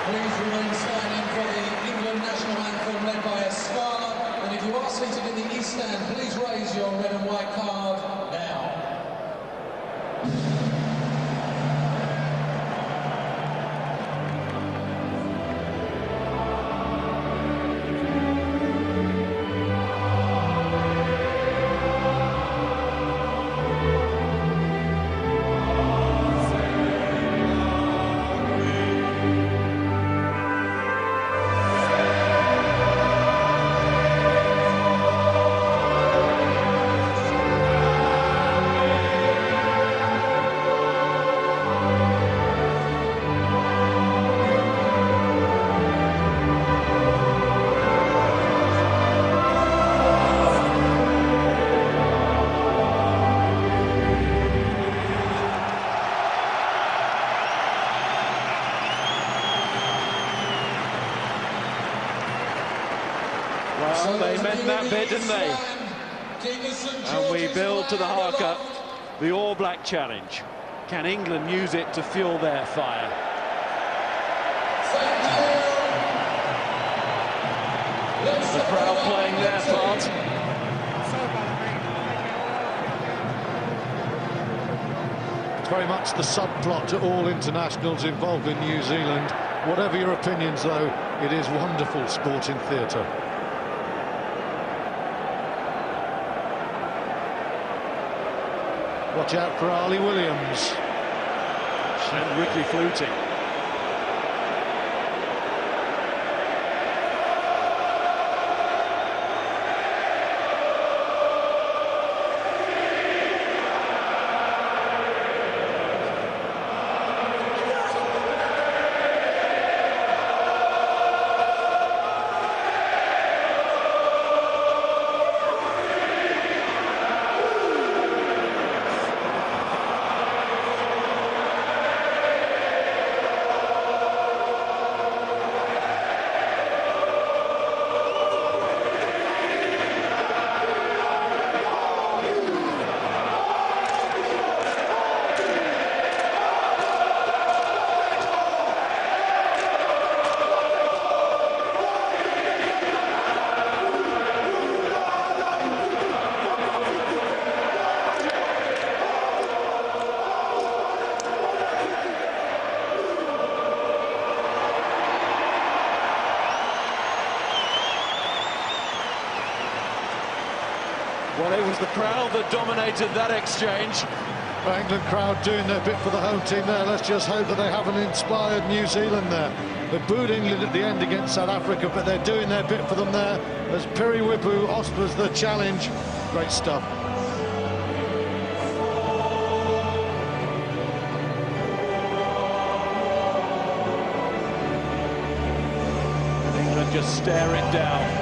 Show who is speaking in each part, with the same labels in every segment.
Speaker 1: Please remain standing for the England national anthem led by a Scarlet. And if you are seated in the East Stand, please raise your red and white card now.
Speaker 2: Well, they meant that bit, didn't they? And we build to the haka, the All Black challenge. Can England use it to fuel their fire? The crowd playing their part.
Speaker 3: It's very much the subplot to all internationals involved in New Zealand. Whatever your opinions, though, it is wonderful sporting theatre. Watch out for Ali Williams.
Speaker 2: And Ricky fluting. Well, it was the crowd that dominated that exchange.
Speaker 3: The England crowd doing their bit for the home team there. Let's just hope that they haven't inspired New Zealand there. They booed England at the end against South Africa, but they're doing their bit for them there as Piriwipu offers the challenge. Great stuff.
Speaker 2: England just stare it down.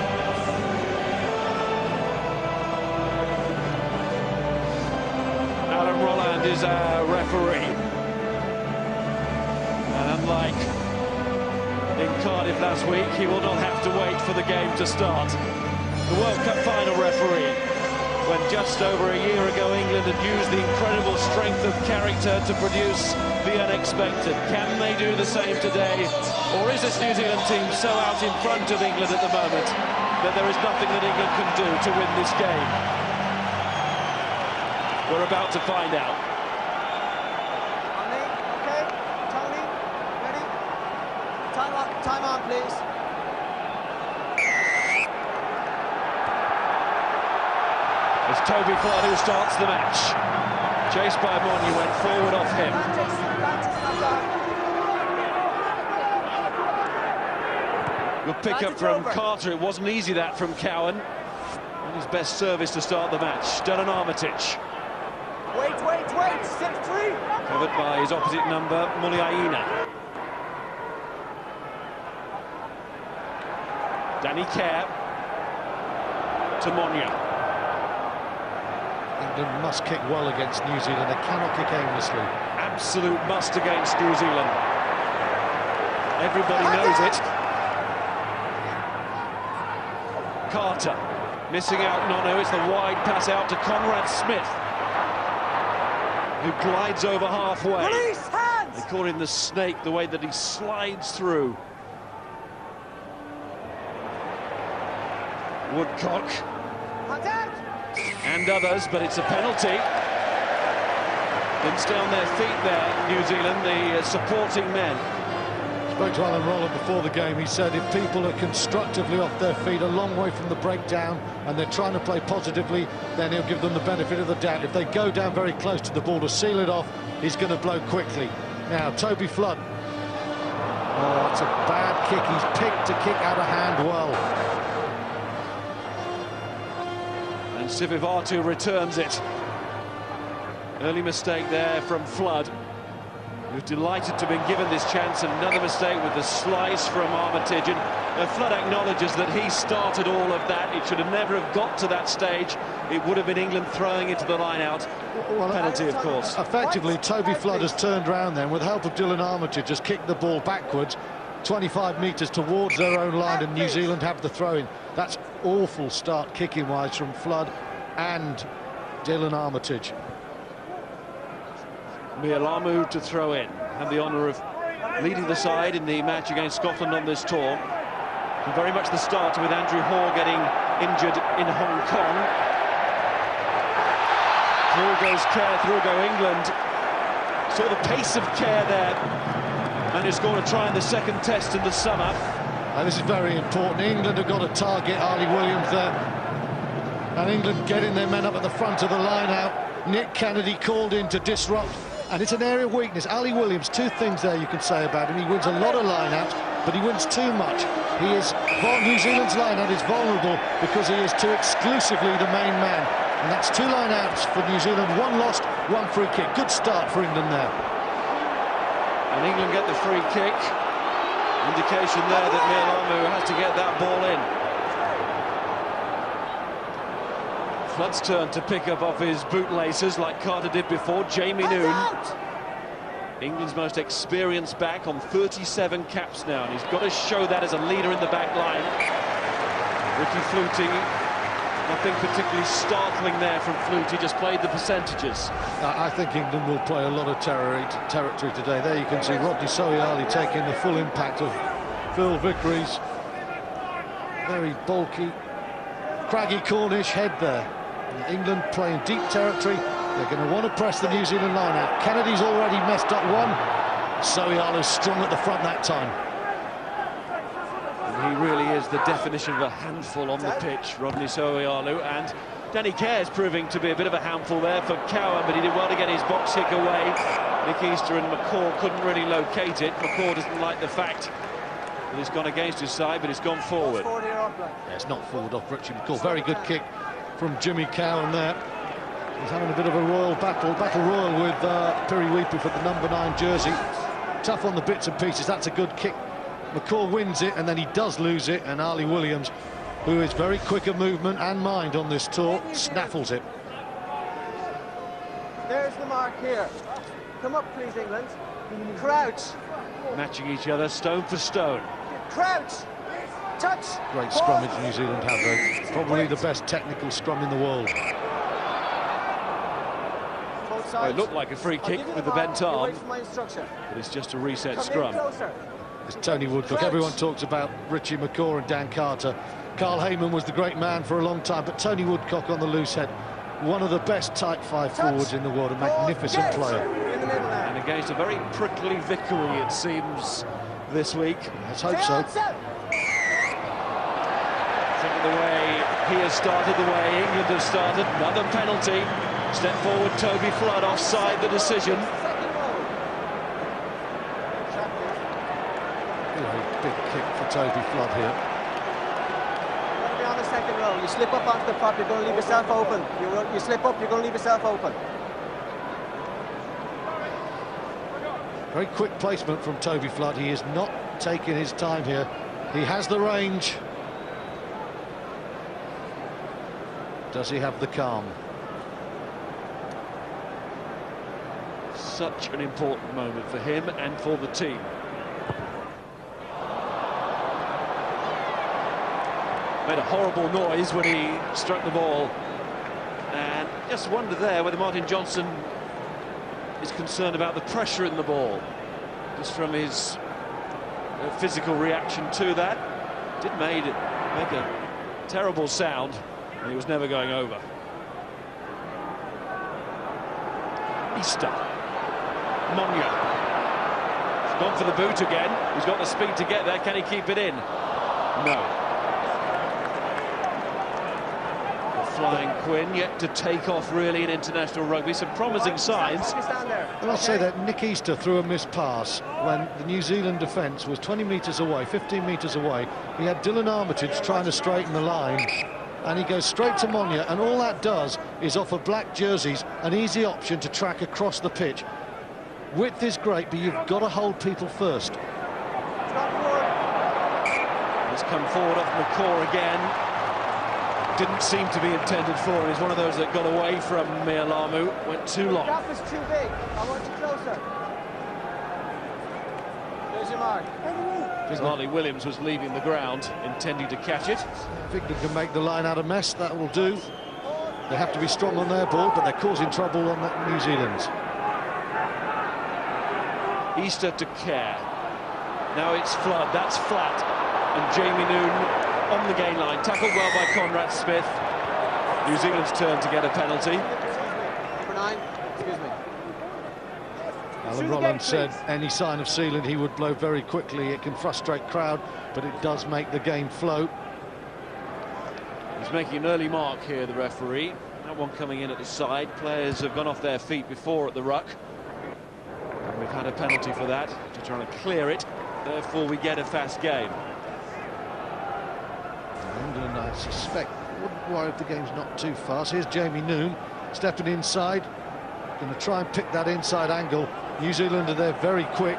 Speaker 2: Is our referee, and unlike in Cardiff last week, he will not have to wait for the game to start. The World Cup final referee, when just over a year ago England had used the incredible strength of character to produce the unexpected. Can they do the same today, or is this New Zealand team so out in front of England at the moment that there is nothing that England can do to win this game? We're about to find out.
Speaker 4: Time on, please.
Speaker 2: It's Toby Flood who starts the match. Chased by Monyu, went forward off him. Good pick-up from Carter. It wasn't easy, that, from Cowan. And his best service to start the match. Done an Armitage.
Speaker 4: Wait, 6-3.
Speaker 2: Covered by his opposite number, Muliaina. Danny Kerr to Monyu.
Speaker 3: England must kick well against New Zealand. They cannot kick aimlessly.
Speaker 2: Absolute must against New Zealand. Everybody knows it. Carter missing out Nonu. It's the wide pass out to Conrad Smith, who glides over halfway.
Speaker 4: Release hands!
Speaker 2: They call him the snake, the way that he slides through. Woodcock and others, but it's a penalty. Didn't stay on their feet there, New Zealand, the supporting men.
Speaker 3: Spoke to Alan Rowland before the game. He said if people are constructively off their feet, a long way from the breakdown, and they're trying to play positively, then he'll give them the benefit of the doubt. If they go down very close to the ball to seal it off, he's going to blow quickly. Now, Toby Flood. Oh, it's a bad kick. He's picked to kick out of hand well.
Speaker 2: And Sivivatu returns it. Early mistake there from Flood, who's delighted to have been given this chance. Another mistake with the slice from Armitage. And Flood acknowledges that he started all of that. It should have never have got to that stage. It would have been England throwing into the line out. Well, penalty, of course.
Speaker 3: Effectively, Toby Flood has turned round then, with the help of Dylan Armitage, has kicked the ball backwards, 25 metres towards their own line, and New Zealand have the throw-in. That's awful start kicking-wise from Flood and Dylan Armitage.
Speaker 2: Mialamu to throw in, had the honour of leading the side in the match against Scotland on this tour. And very much the start with Andrew Hoare getting injured in Hong Kong. Through goes Kerr, through go England. Saw the pace of Kerr there. And he's going to try in the second test in the summer.
Speaker 3: And this is very important. England have got to target Ali Williams there. And England getting their men up at the front of the line out. Nick Kennedy called in to disrupt. And it's an area of weakness. Ali Williams, two things there you can say about him. He wins a lot of line-outs, but he wins too much. He is, New Zealand's line-out is vulnerable because he is too exclusively the main man. And that's two line-outs for New Zealand. One lost, one free kick. Good start for England there.
Speaker 2: And England get the free kick. Indication there that Mialamu has to get that ball in. Flood's turn to pick up off his bootlaces like Carter did before. Jamie Noon, England's most experienced back, on 37 caps now, and he's got to show that as a leader in the back line. Ricky Flutie, nothing particularly startling there from Flutie, just played the percentages.
Speaker 3: I think England will play a lot of territory today. There you can see Rodney Sohiali taking the full impact of Phil Vickery's very bulky, craggy Cornish head there. England playing deep territory. They're going to want to press the New Zealand line out. Kennedy's already messed up one. Sohialu's strong at the front that time.
Speaker 2: And he really is the definition of a handful on the pitch, Rodney Sohialu. And Danny Kerr's proving to be a bit of a handful there for Cowan, but he did well to get his box kick away. Nick Easter and McCaw couldn't really locate it. McCaw doesn't like the fact that it's gone against his side, but it's gone forward.
Speaker 3: Yeah, it's not forward off Richie McCaw. Very good kick from Jimmy Cowan there. He's having a bit of a royal battle royal with Piriwepu for the number 9 jersey. Tough on the bits and pieces. That's a good kick. McCaw wins it, and then he does lose it, and Ali Williams, who is very quick of movement and mind on this tour, snaffles it.
Speaker 4: There's the mark here. Come up, please, England. Crouch.
Speaker 2: Matching each other stone for stone.
Speaker 4: Crouch. Touch.
Speaker 3: Great scrummage New Zealand have, though. Probably the best technical scrum in the world.
Speaker 2: Well, it looked like a free kick with the bent arm, but it's just a reset scrum.
Speaker 3: It's Tony Woodcock. Everyone talks about Richie McCaw and Dan Carter. Carl Heyman was the great man for a long time, but Tony Woodcock on the loose head, one of the best tight 5 forwards in the world, a magnificent player.
Speaker 2: And against a very prickly Vickery, it seems, this week.
Speaker 3: Let's hope so.
Speaker 2: The way he has started, the way England has started, another penalty. Step forward, Toby Flood, offside the decision.
Speaker 3: Big kick for Toby Flood here.
Speaker 4: You're going to be on the second row. You slip up onto the prop, you're going to leave yourself open. You slip up, you're going to leave yourself open.
Speaker 3: Very quick placement from Toby Flood. He is not taking his time here. He has the range. Does he have the calm?
Speaker 2: Such an important moment for him and for the team. Made a horrible noise when he struck the ball. And just wonder there whether Martin Johnson is concerned about the pressure in the ball. just from his physical reaction to that. Did make a terrible sound, and he was never going over. Easter. Monya. He's gone for the boot again. He's got the speed to get there. Can he keep it in? No. The flying Quinn yet to take off really in international rugby. Some promising signs.
Speaker 3: Well, I'll say that Nick Easter threw a missed pass when the New Zealand defence was 20 metres away, 15 metres away. He had Dylan Armitage trying to straighten the line, and he goes straight to Monya, and all that does is offer black jerseys an easy option to track across the pitch. Width is great, but you've got to hold people first.
Speaker 2: He's come forward off McCaw again. Didn't seem to be intended for him. He's one of those that got away from Mialamu. Went too long.
Speaker 4: The gap is too big. I want you closer. There's your mark.
Speaker 2: Harley Williams was leaving the ground, intending to catch it.
Speaker 3: If England can make the line out of mess, that will do. They have to be strong on their ball, but they're causing trouble on New Zealand's.
Speaker 2: Easter to Kerr. Now it's Flood, that's flat. And Jamie Noon on the gain line. Tackled well by Conrad Smith. New Zealand's turn to get a penalty.
Speaker 4: Number 9, excuse me.
Speaker 3: Alan Rolland said any sign of sealing he would blow very quickly. It can frustrate crowd, but it does make the game flow.
Speaker 2: He's making an early mark here, the referee. That one coming in at the side. Players have gone off their feet before at the ruck. We've had a penalty for that, to try to clear it. Therefore, we get a fast game.
Speaker 3: England, I suspect, wouldn't worry if the game's not too fast. Here's Jamie Noon stepping inside. Going to try and pick that inside angle. New Zealand are there very quick.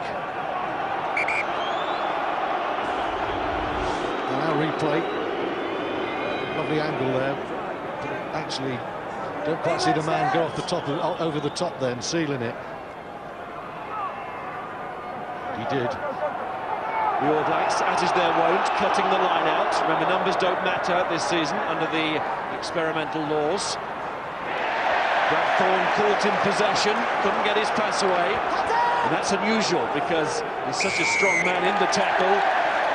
Speaker 3: And now replay. Lovely angle there. But actually, don't quite see the man go off the top of, over the top then, sealing it. He did.
Speaker 2: The All Blacks, as is their wont, cutting the line out. Remember, numbers don't matter this season under the experimental laws. Brad Thorne caught in possession, couldn't get his pass away. And that's unusual because he's such a strong man in the tackle.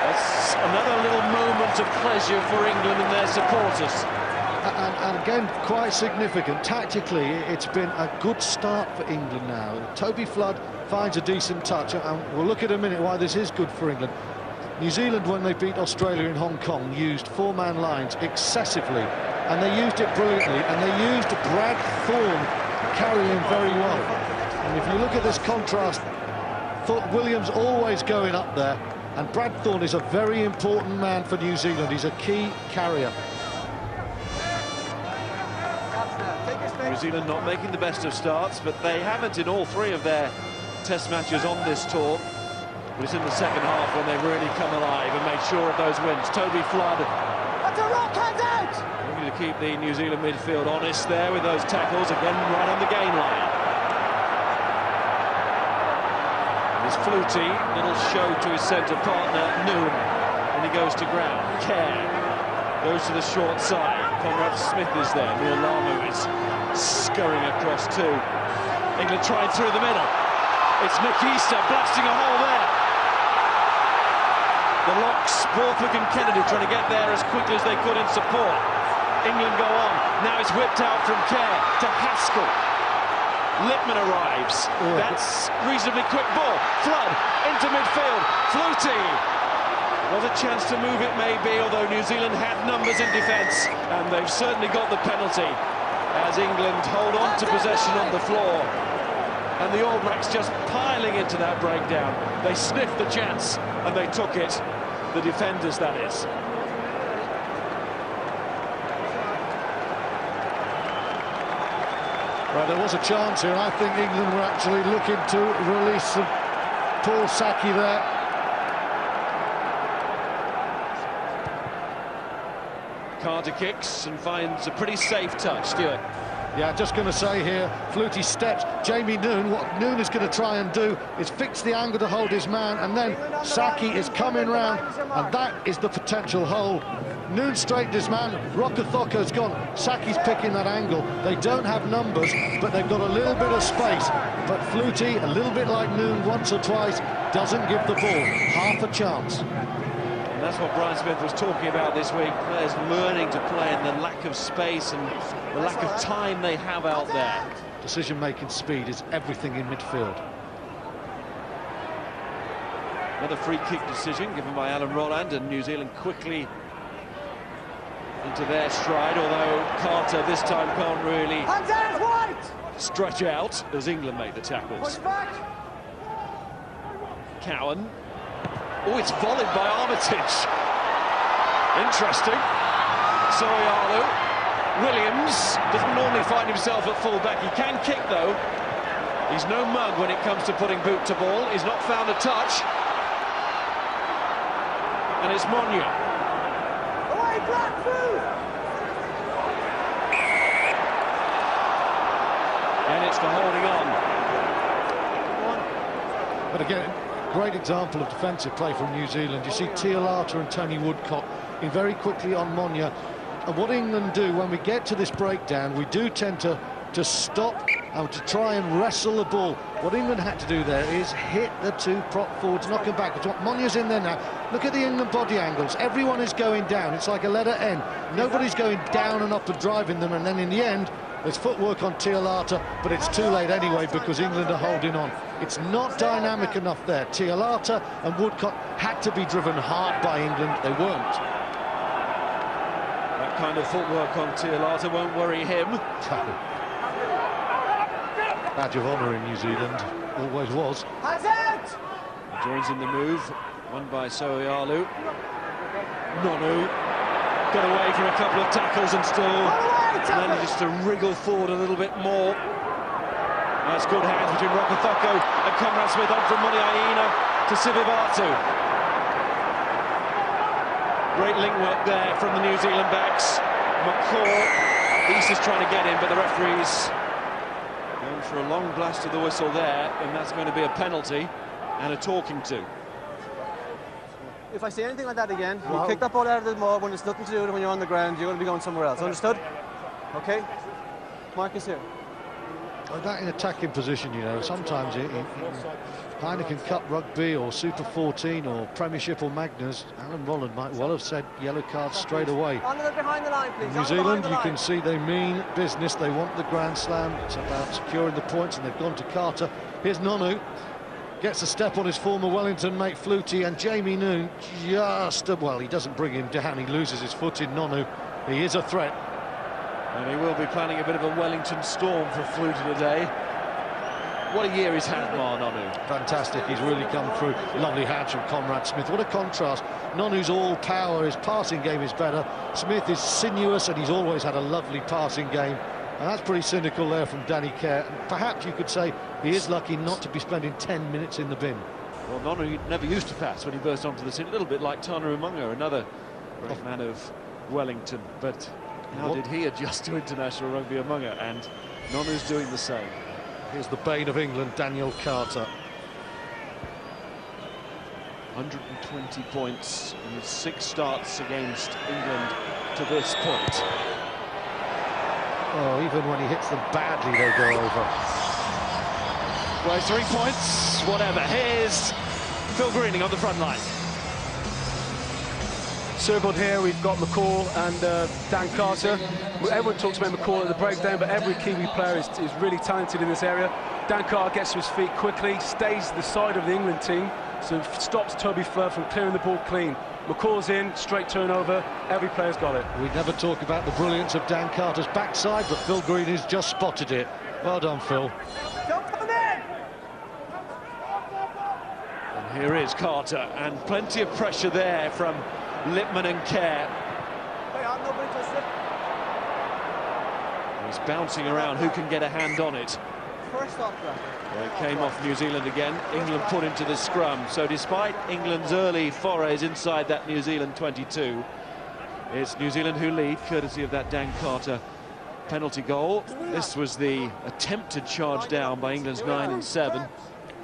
Speaker 2: That's another little moment of pleasure for England and their supporters.
Speaker 3: And again, quite significant. Tactically, it's been a good start for England now. Toby Flood finds a decent touch, and we'll look at in a minute why this is good for England. New Zealand, when they beat Australia in Hong Kong, used four-man lines excessively, and they used it brilliantly, and they used Brad Thorne carrying very well. And if you look at this contrast, Williams always going up there, and Brad Thorne is a very important man for New Zealand. He's a key carrier.
Speaker 2: New Zealand not making the best of starts, but they haven't in all three of their test matches on this tour. But it's in the second half when they've really come alive and made sure of those wins. Toby Flood.
Speaker 4: That's a rock hand out!
Speaker 2: Looking to keep the New Zealand midfield honest there with those tackles, again right on the gain line. This Flutie, little show to his centre partner, Noon, and he goes to ground. Kerr goes to the short side. Conrad Smith is there. Mialamu is scurrying across too. England trying through the middle. It's Nick Easter blasting a hole there. The locks, Borthwick and Kennedy trying to get there as quickly as they could in support. England go on. Now it's whipped out from Kerr to Haskell. Lippman arrives. That's reasonably quick ball. Flood into midfield. Flutie. Was a chance to move it maybe, although New Zealand had numbers in defence, and they've certainly got the penalty as England hold on to possession on the floor. And the All Blacks just piling into that breakdown. They sniffed the chance and they took it. The defenders, that is.
Speaker 3: Right, there was a chance here. I think England were actually looking to release Paul Saki there.
Speaker 2: Carter kicks and finds a pretty safe touch. Stewart.
Speaker 3: Yeah, just going to say here, Flutie steps, Jamie Noon, what Noon is going to try and do is fix the angle to hold his man, and then Saki is coming round, and that is the potential hole. Noon straightened his man, Rokothoko's gone, Saki's picking that angle. They don't have numbers, but they've got a little bit of space. But Flutie, a little bit like Noon once or twice, doesn't give the ball half a chance.
Speaker 2: And that's what Brian Smith was talking about this week, players learning to play in the lack of space and the lack of time they have out there.
Speaker 3: Decision-making speed is everything in midfield.
Speaker 2: Another free kick decision given by Alan Rolland, and New Zealand quickly into their stride, although Carter this time can't really stretch out as England make the tackles. Cowan. Oh, it's volleyed by Armitage. Interesting. Sorialu. Williams doesn't normally find himself at full-back. He can kick, though. He's no mug when it comes to putting boot to ball. He's not found a touch. And it's Monya.
Speaker 4: Away, Blackfoot!
Speaker 2: And it's for holding on.
Speaker 3: But again, great example of defensive play from New Zealand. You see Tialata and Tony Woodcock in very quickly on Monya. And what England do when we get to this breakdown, we do tend to stop and to try and wrestle the ball. What England had to do there is hit the two prop forwards, knock them back. Monya's in there now. Look at the England body angles. Everyone is going down. It's like a letter N. Nobody's going down and up and driving them. And then in the end, there's footwork on Tialata, but it's too late anyway because England are holding on. It's not dynamic enough there. Tialata and Woodcock had to be driven hard by England. They weren't.
Speaker 2: That kind of footwork on Tialata won't worry him.
Speaker 3: Badge of honour in New Zealand, always was.
Speaker 2: Joins in the move, won by Soialu. Nonu got away from a couple of tackles and still manages to wriggle forward a little bit more. Nice good hands between Rokotoko and Conrad Smith on from Muniaina to Sivivatu. Great link work there from the New Zealand backs. McCaw, East is trying to get him, but the referee's going for a long blast of the whistle there, and that's going to be a penalty and a talking to.
Speaker 4: If I see anything like that again, you kick that ball out of the mud when there's nothing to do with it when you're on the ground, you're going to be going somewhere else. Understood? Okay? Marcus here.
Speaker 3: That in attacking position, you know, sometimes Heineken Cup Rugby or Super 14 or Premiership or Magnus, Alan Rolland might well have said yellow card straight away.
Speaker 4: On the behind the line, please.
Speaker 3: New Zealand, you can see they mean business. They want the Grand Slam. It's about securing the points, and they've gone to Carter. Here's Nonu. Gets a step on his former Wellington mate Flutie, and Jamie Noon well, he doesn't bring him down. He loses his foot in Nonu. He is a threat.
Speaker 2: And he will be planning a bit of a Wellington storm for Flutie today. What a year he's had, Nonu.
Speaker 3: Fantastic, he's really come through. Lovely hands from Conrad Smith. What a contrast. Nonu's all power, his passing game is better. Smith is sinuous, and he's always had a lovely passing game. And that's pretty cynical there from Danny Kerr. Perhaps you could say he is lucky not to be spending 10 minutes in the bin.
Speaker 2: Well, Nonu never used to pass when he burst onto the scene. A little bit like Tana Umunga, another great man of Wellington. But how did he adjust to international rugby, Umunga? And Nonu's doing the same.
Speaker 3: Here's the bane of England, Daniel Carter.
Speaker 2: 120 points in 6 starts against England to this point.
Speaker 3: Oh, even when he hits them badly, they go over.
Speaker 2: Well, 3 points, whatever. Here's Phil Greening on the front line.
Speaker 5: Circled here, we've got McCall and Dan Carter. Everyone talks about McCall at the breakdown, but every Kiwi player is really talented in this area. Dan Carter gets to his feet quickly, stays the side of the England team, so stops Toby Flood from clearing the ball clean. McCall's in, straight turnover, every player's got it.
Speaker 3: We never talk about the brilliance of Dan Carter's backside, but Phil Green has just spotted it. Well done, Phil.
Speaker 2: And here is Carter, and plenty of pressure there from Lippman and Kerr. He's bouncing around, who can get a hand on it? It came off New Zealand again. England put into the scrum. So despite England's early forays inside that New Zealand 22, it's New Zealand who lead, courtesy of that Dan Carter penalty goal. This was the attempted charge down by England's 9 and 7.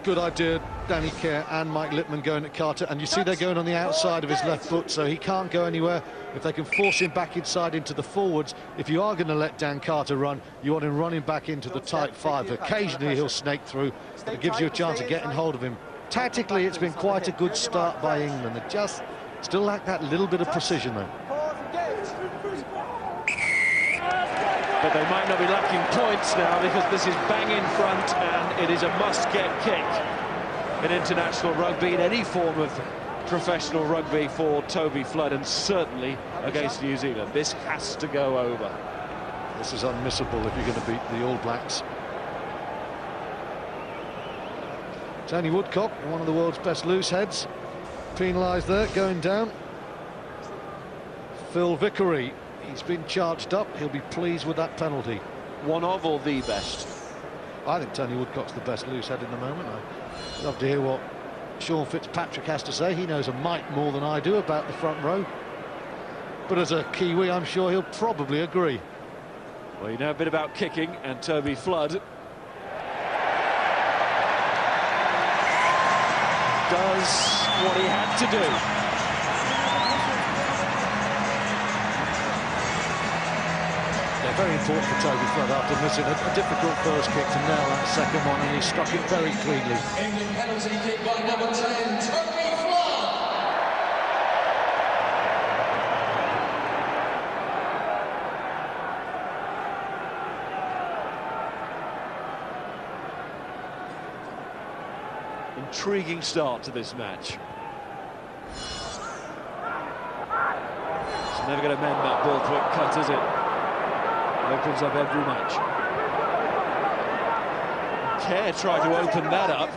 Speaker 3: Good idea, Danny Kerr and Mike Littman going at Carter, and you see they're going on the outside of his left foot, so he can't go anywhere. If they can force him back inside into the forwards, if you are going to let Dan Carter run, you want him running back into the tight five. Occasionally he'll snake through, but it gives you a chance of getting hold of him. Tactically, it's been quite a good start by England. They just still lack that little bit of precision, though.
Speaker 2: But they might not be lacking points now, because this is bang in front and it is a must-get kick in international rugby, in any form of professional rugby for Toby Flood, and certainly against New Zealand. This has to go over.
Speaker 3: This is unmissable if you're going to beat the All Blacks. Tony Woodcock, one of the world's best loose heads, penalised there, going down. Phil Vickery, he's been charged up. He'll be pleased with that penalty.
Speaker 2: One of or the best?
Speaker 3: I think Tony Woodcock's the best loose head in the moment. I'd love to hear what Sean Fitzpatrick has to say. He knows a mite more than I do about the front row. But as a Kiwi, I'm sure he'll probably agree.
Speaker 2: Well, you know a bit about kicking, and Toby Flood does what he had to do.
Speaker 3: Very important for Toby Flood after missing a difficult first kick to nail that second one, and he struck it very cleanly.
Speaker 1: England penalty kick by number 10, Toby Flood.
Speaker 2: Intriguing start to this match. It's never going to mend that Borthwick cut, is it? Opens up every match. Kerr tried to open that up.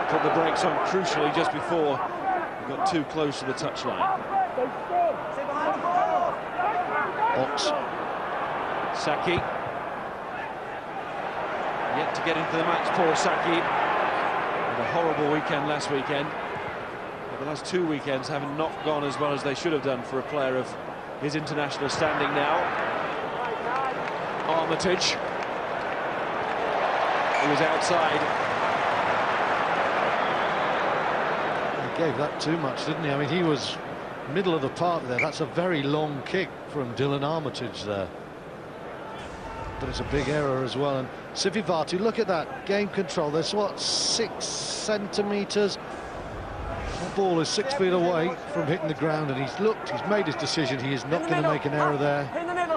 Speaker 2: Put the brakes on crucially just before he got too close to the touchline.
Speaker 3: Ox.
Speaker 2: Saki. Yet to get into the match, Paul Saki. Had a horrible weekend last weekend. The last two weekends haven't not gone as well as they should have done for a player of his international standing now. Armitage. He was outside.
Speaker 3: He gave that too much, didn't he? I mean, he was middle of the park there. That's a very long kick from Dylan Armitage there. But it's a big error as well. And Sivivatu, look at that game control. There's what, 6 centimetres? The ball is 6 feet away from hitting the ground, and he's looked, he's made his decision. He is not going to make an error there.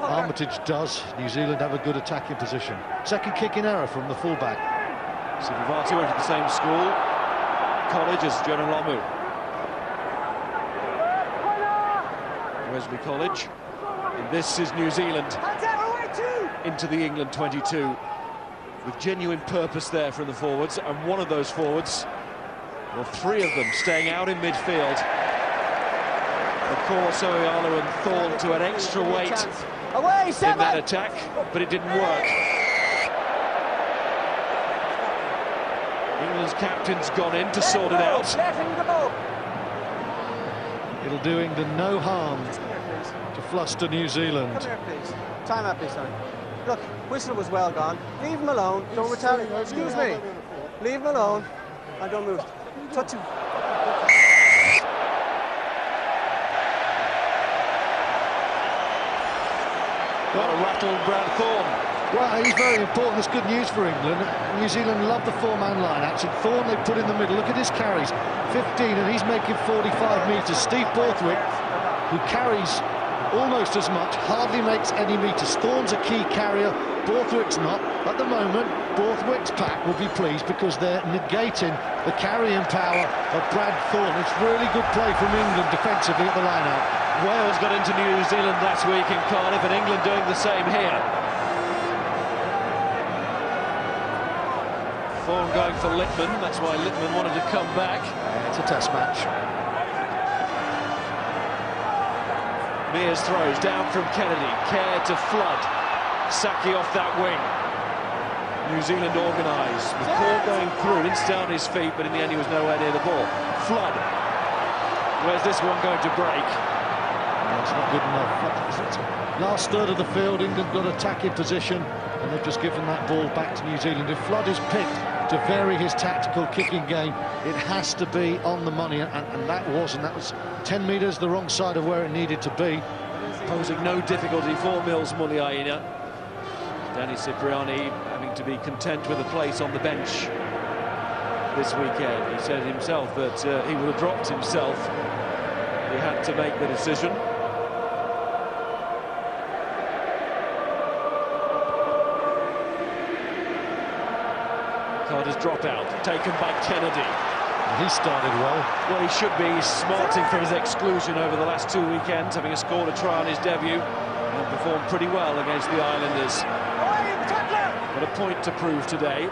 Speaker 3: Armitage does. New Zealand have a good attacking position. Second kicking error from the fullback.
Speaker 2: Sivivatu went to the same school, college as Jonah Lomu. Wesley College. And this is New Zealand into the England 22, with genuine purpose there from the forwards, and one of those forwards, well, three of them staying out in midfield. Of course, Oyala and Thorne to an extra weight in that attack, but it didn't work. England's captain's gone in to sort it out.
Speaker 3: It'll do England no harm to fluster New Zealand.
Speaker 4: Come here, please. Time out, please, sorry. Look, Whistle was well gone. Leave him alone. Don't retaliate. Excuse me. Leave him alone and don't move. Touch him.
Speaker 2: Got a rattled Brad Thorne.
Speaker 3: Well, he's very important. That's good news for England. New Zealand love the four-man line action. Thorne they put in the middle. Look at his carries. 15, and he's making 45 metres. Steve Borthwick, who carries almost as much, hardly makes any metres. Thorne's a key carrier. Borthwick's not. At the moment, Borthwick's pack will be pleased because they're negating the carrying power of Brad Thorne. It's really good play from England defensively at the line-out.
Speaker 2: Wales got into New Zealand last week in Cardiff, and England doing the same here. Thorne going for Littman. That's why Littman wanted to come back.
Speaker 3: It's a test match.
Speaker 2: Mears throws down from Kennedy. Kerr to Flood. Saki off that wing. New Zealand organised. McCall going through, didn't stay on his feet, but in the end he was nowhere near the ball. Flood. Where's this one going to break?
Speaker 3: That's not good enough. Last third of the field, England got attacking position, and they've just given that ball back to New Zealand. If Flood is picked to vary his tactical kicking game, it has to be on the money, and that was 10 metres the wrong side of where it needed to be.
Speaker 2: Posing no difficulty for Mills Muliaina. Danny Cipriani having to be content with a place on the bench this weekend. He said himself that he would have dropped himself. He had to make the decision. Carter's dropout, taken by Kennedy.
Speaker 3: He started well.
Speaker 2: Well, he should be smarting from his exclusion over the last 2 weekends, having scored a try on his debut and performed pretty well against the Islanders. Got a point to prove today.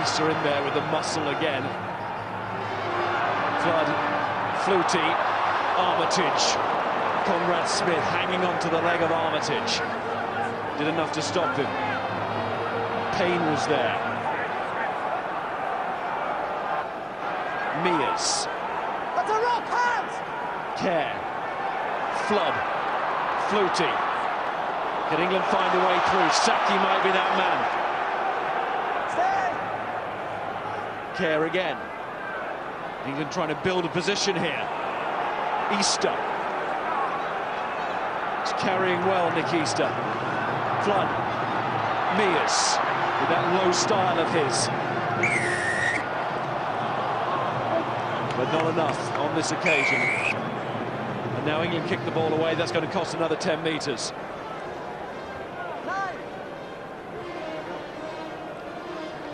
Speaker 2: Easter in there with the muscle again. Flood, Flutie, Armitage. Conrad Smith hanging on to the leg of Armitage. Did enough to stop him. Payne was there. Mears.
Speaker 4: That's a rock hand!
Speaker 2: Kerr. Flood. Flutie. Can England find a way through? Saki might be that man.
Speaker 4: Stay!
Speaker 2: Kerr again. England trying to build a position here. Easter. He's carrying well, Nick Easter. Flood. Mears. With that low style of his. But not enough on this occasion. And now England kick the ball away. That's going to cost another 10 metres.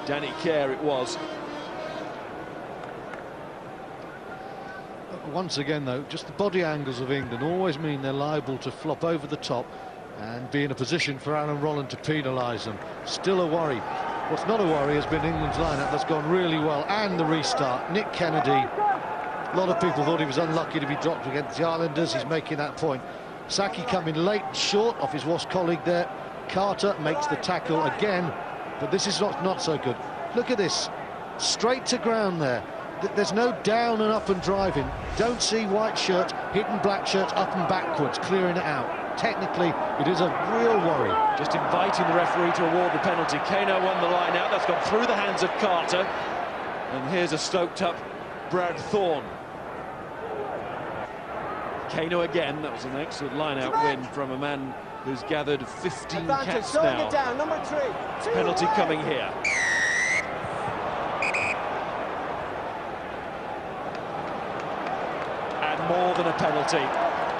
Speaker 2: Danny Kerr it was.
Speaker 3: Once again, though, just the body angles of England always mean they're liable to flop over the top and be in a position for Alan Rolland to penalise them. Still a worry. What's not a worry has been England's lineup that's gone really well, and the restart. Nick Kennedy, a lot of people thought he was unlucky to be dropped against the Islanders. He's making that point. Saki coming late, short off his Wasps colleague there. Carter makes the tackle again, but this is not so good. Look at this, straight to ground there. There's no down and up and driving. Don't see white shirts hitting black shirts up and backwards, clearing it out. Technically, it is a real worry.
Speaker 2: Just inviting the referee to award the penalty. Kano won the line out. That's gone through the hands of Carter. And here's a stoked-up Brad Thorne. Kano again. That was an excellent line-out win from a man who's gathered 15 caps now.
Speaker 4: Down, number 3.
Speaker 2: Penalty coming here. And more than a penalty.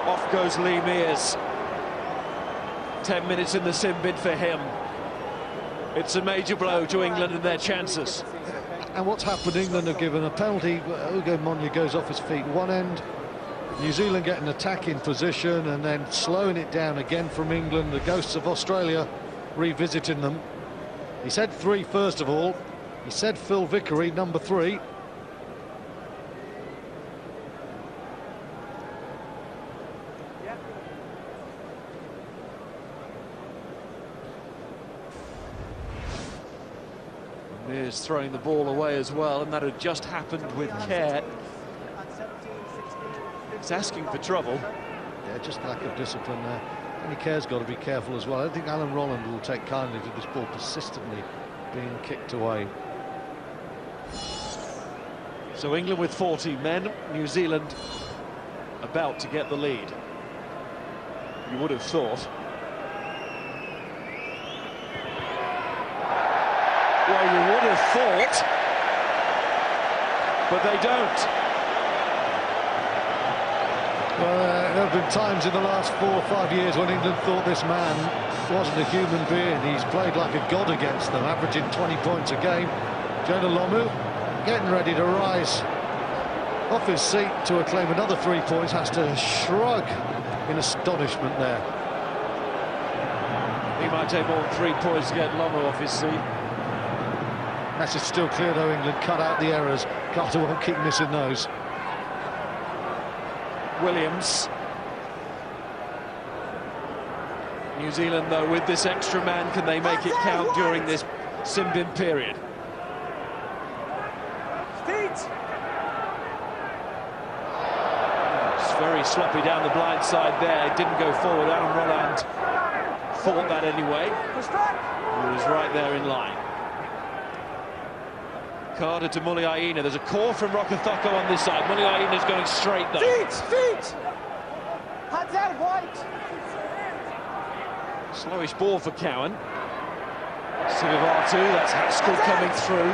Speaker 2: Off goes Lee Mears. 10 minutes in the sin bin for him. It's a major blow to England and their chances.
Speaker 3: And what's happened, England have given a penalty. Ugo Monye goes off his feet one end. New Zealand get an attacking position and then slowing it down again from England. The ghosts of Australia revisiting them. He said 3 first of all. He said Phil Vickery, number 3.
Speaker 2: Mears throwing the ball away as well, and that had just happened with Kerr. He's asking for trouble.
Speaker 3: Yeah, just lack of discipline there. And Kerr's got to be careful as well. I don't think Alan Rolland will take kindly to this ball persistently being kicked away.
Speaker 2: So England with 40 men, New Zealand about to get the lead. You would have thought. Well, you would have thought, but they don't.
Speaker 3: Well, there have been times in the last 4 or 5 years when England thought this man wasn't a human being. He's played like a god against them, averaging 20 points a game. Jonah Lomu getting ready to rise off his seat to acclaim another 3 points, has to shrug in astonishment there.
Speaker 2: He might take more than 3 points to get Lomu off his seat.
Speaker 3: Message still clear though, England cut out the errors. Carter won't keep missing those.
Speaker 2: Williams. New Zealand, though, with this extra man, can they make it count during this sin bin period?
Speaker 4: Feet.
Speaker 2: very sloppy down the blind side there. It didn't go forward. Adam Rolland thought that anyway. He was right there in line. Carter to Muliaina. There's a call from Rokothoko on this side. Muliaina's going straight though.
Speaker 4: Feet! Hands out, wide!
Speaker 2: Slowish ball for Cowan. Sivivatu, that's Haskell coming through.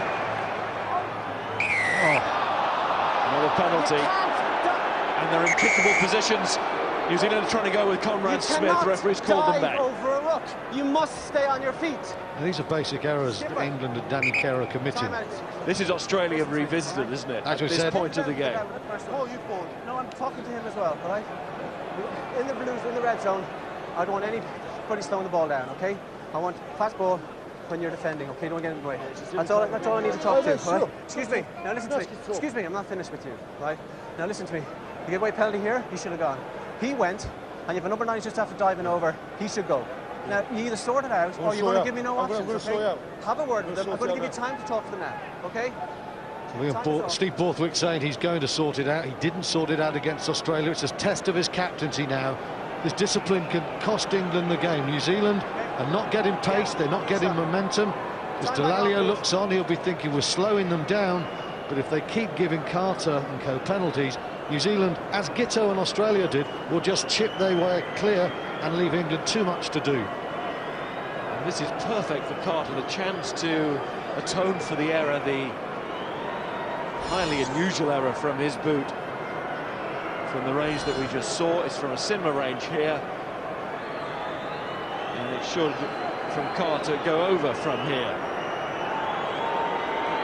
Speaker 2: Oh, another penalty. And they're in kickable positions. New Zealand are trying to go with Conrad Smith. Referee's called them back.
Speaker 4: Over a ruck. You must stay on your feet.
Speaker 3: These are basic errors that England and Danny Kerr are committing.
Speaker 2: This is Australia revisited, isn't it?
Speaker 3: As we
Speaker 2: At this
Speaker 3: said,
Speaker 2: point of the game.
Speaker 4: No, I'm talking to him as well, all right? In the blues, in the red zone, I don't want anybody slowing the ball down, okay? I want fast ball when you're defending, okay? Don't get in the way. That's all I need to talk to, all right? Excuse me, now listen to me. Excuse me, I'm not finished with you, right? Now listen to me. You get away penalty here, he should have gone. He went, and you have a number 9 just after diving over, he should go. Now, you either sort it out, or you're going to give me no options, okay? Have a word with them. I'm going to give you time to talk to them now, okay?
Speaker 3: Steve Borthwick saying he's going to sort it out. He didn't sort it out against Australia. It's a test of his captaincy now. His discipline can cost England the game. New Zealand are not getting pace, they're not getting momentum. As Delalio looks on, he'll be thinking we're slowing them down. But if they keep giving Carter and co penalties, New Zealand, as Giteau and Australia did, will just chip their way clear and leave England too much to do.
Speaker 2: And this is perfect for Carter, the chance to atone for the error, the highly unusual error from his boot. From the range that we just saw, it's from a similar range here. And it should, from Carter, go over from here.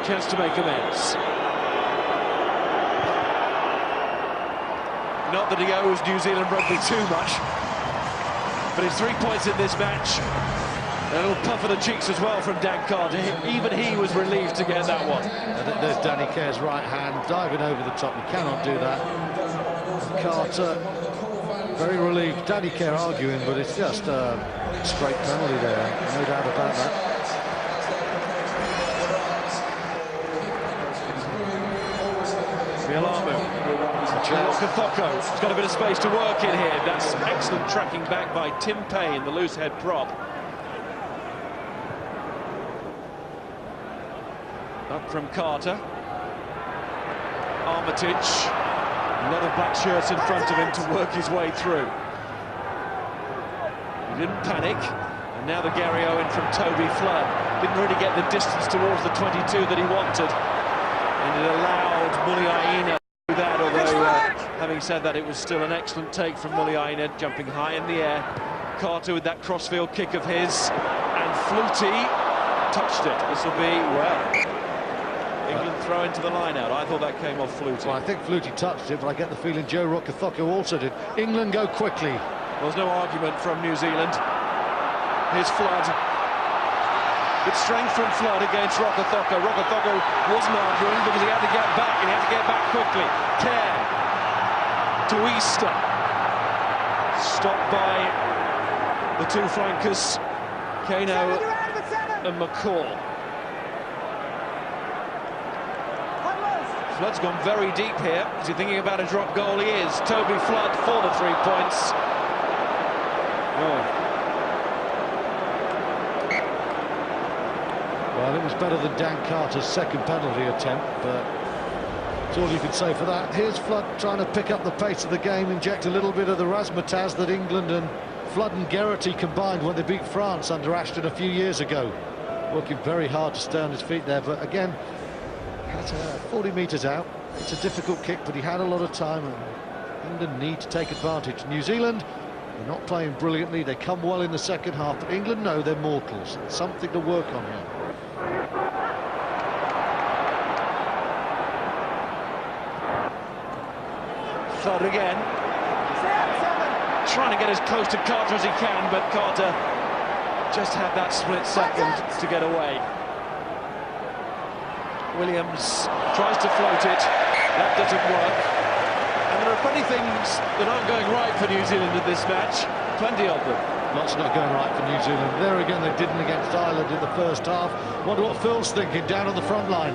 Speaker 2: Chance to make amends. Not that he owes New Zealand rugby too much, but it's 3 points in this match. A little puff of the cheeks as well from Dan Carter. Even he was relieved to get that one.
Speaker 3: And there's Danny Kerr's right hand diving over the top. You cannot do that. Carter very relieved. Danny Kerr arguing, but it's just a straight penalty there. No doubt about that.
Speaker 2: Rokothoko has got a bit of space to work in here. That's excellent tracking back by Tim Payne, the loose head prop. Up from Carter. Armitage. A lot of black shirts in front of him to work his way through. He didn't panic. And now the Gary Owen from Toby Flood. Didn't really get the distance towards the 22 that he wanted. And it allowed Muliaina to do that, although having said that, it was still an excellent take from Muliaina, jumping high in the air. Carter with that crossfield kick of his. And Flutie touched it. This will be, well, England throw into the line out. I thought that came off Flutie.
Speaker 3: Well, I think Flutie touched it, but I get the feeling Joe Rokothoko also did. England go quickly.
Speaker 2: There's no argument from New Zealand. Here's Flood. Good strength from Flood against Rokothoko. Rokothoko wasn't arguing because he had to get back, and he had to get back quickly. Kerr to Easter. Stopped by the two flankers, Kano and McCall. Flood's gone very deep here. Is he thinking about a drop goal? He is. Toby Flood for the 3 points. Oh.
Speaker 3: Well, it was better than Dan Carter's second penalty attempt, but that's all you can say for that. Here's Flood trying to pick up the pace of the game, inject a little bit of the razzmatazz that England and Flood and Geraghty combined when they beat France under Ashton a few years ago. Working very hard to stay on his feet there, but again, that's 40 metres out. It's a difficult kick, but he had a lot of time, and England need to take advantage. New Zealand, they're not playing brilliantly. They come well in the second half, but England know they're mortals. It's something to work on here.
Speaker 2: Flood again. Trying to get as close to Carter as he can, but Carter just had that split second to get away. Williams tries to float it. That doesn't work. And there are plenty things that aren't going right for New Zealand in this match. Plenty of them.
Speaker 3: Lots not going right for New Zealand. There again, they didn't against Ireland in the first half. Wonder what Phil's thinking down on the front line.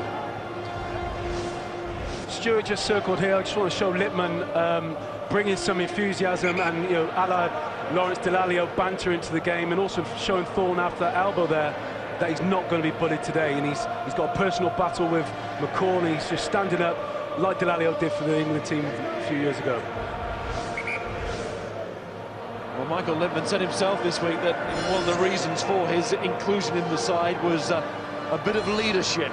Speaker 5: Stuart just circled here. I just want to show Lippmann bringing some enthusiasm and, you know, a la Lawrence Delalio banter into the game, and also showing Thorne after that elbow there that he's not going to be bullied today, and he's got a personal battle with McCall, and he's just standing up like Delalio did for the England team a few years ago.
Speaker 2: Well, Michael Lippmann said himself this week that one of the reasons for his inclusion in the side was a bit of leadership.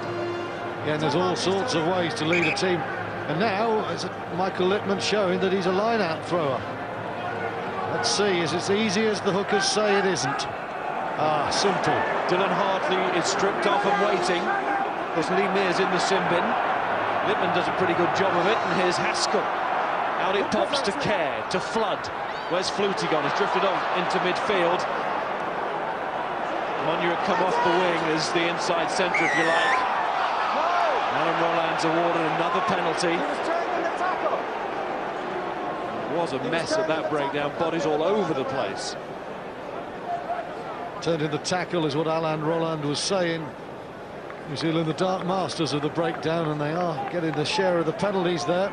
Speaker 3: Yeah, and there's all sorts of ways to lead a team. And now, it's Michael Lippmann showing that he's a line-out thrower. Let's see, is it as easy as the hookers say it isn't? Ah, simple.
Speaker 2: Dylan Hartley is stripped off and waiting as Lee Mears in the sin bin. Lippmann does a pretty good job of it, and here's Haskell. Out it pops to Kerr, to Flood. Where's Flutie gone? He's drifted on into midfield. Monument come off the wing as the inside centre, if you like. Alan Rolland's awarded another penalty. It was a mess at that breakdown, bodies all over the place.
Speaker 3: Turned in the tackle is what Alan Rolland was saying. New Zealand, the dark masters of the breakdown, and they are getting the share of the penalties there.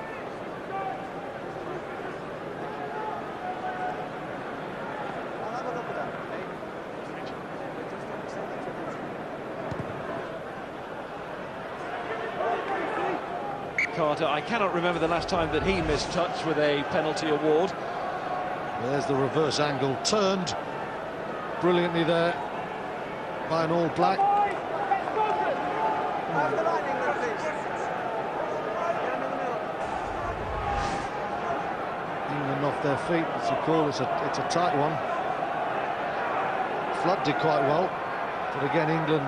Speaker 2: Carter, I cannot remember the last time that he missed touch with a penalty award.
Speaker 3: There's the reverse angle, turned brilliantly there by an All Black. England off their feet, it's a call, it's a tight one. Flood did quite well, but again England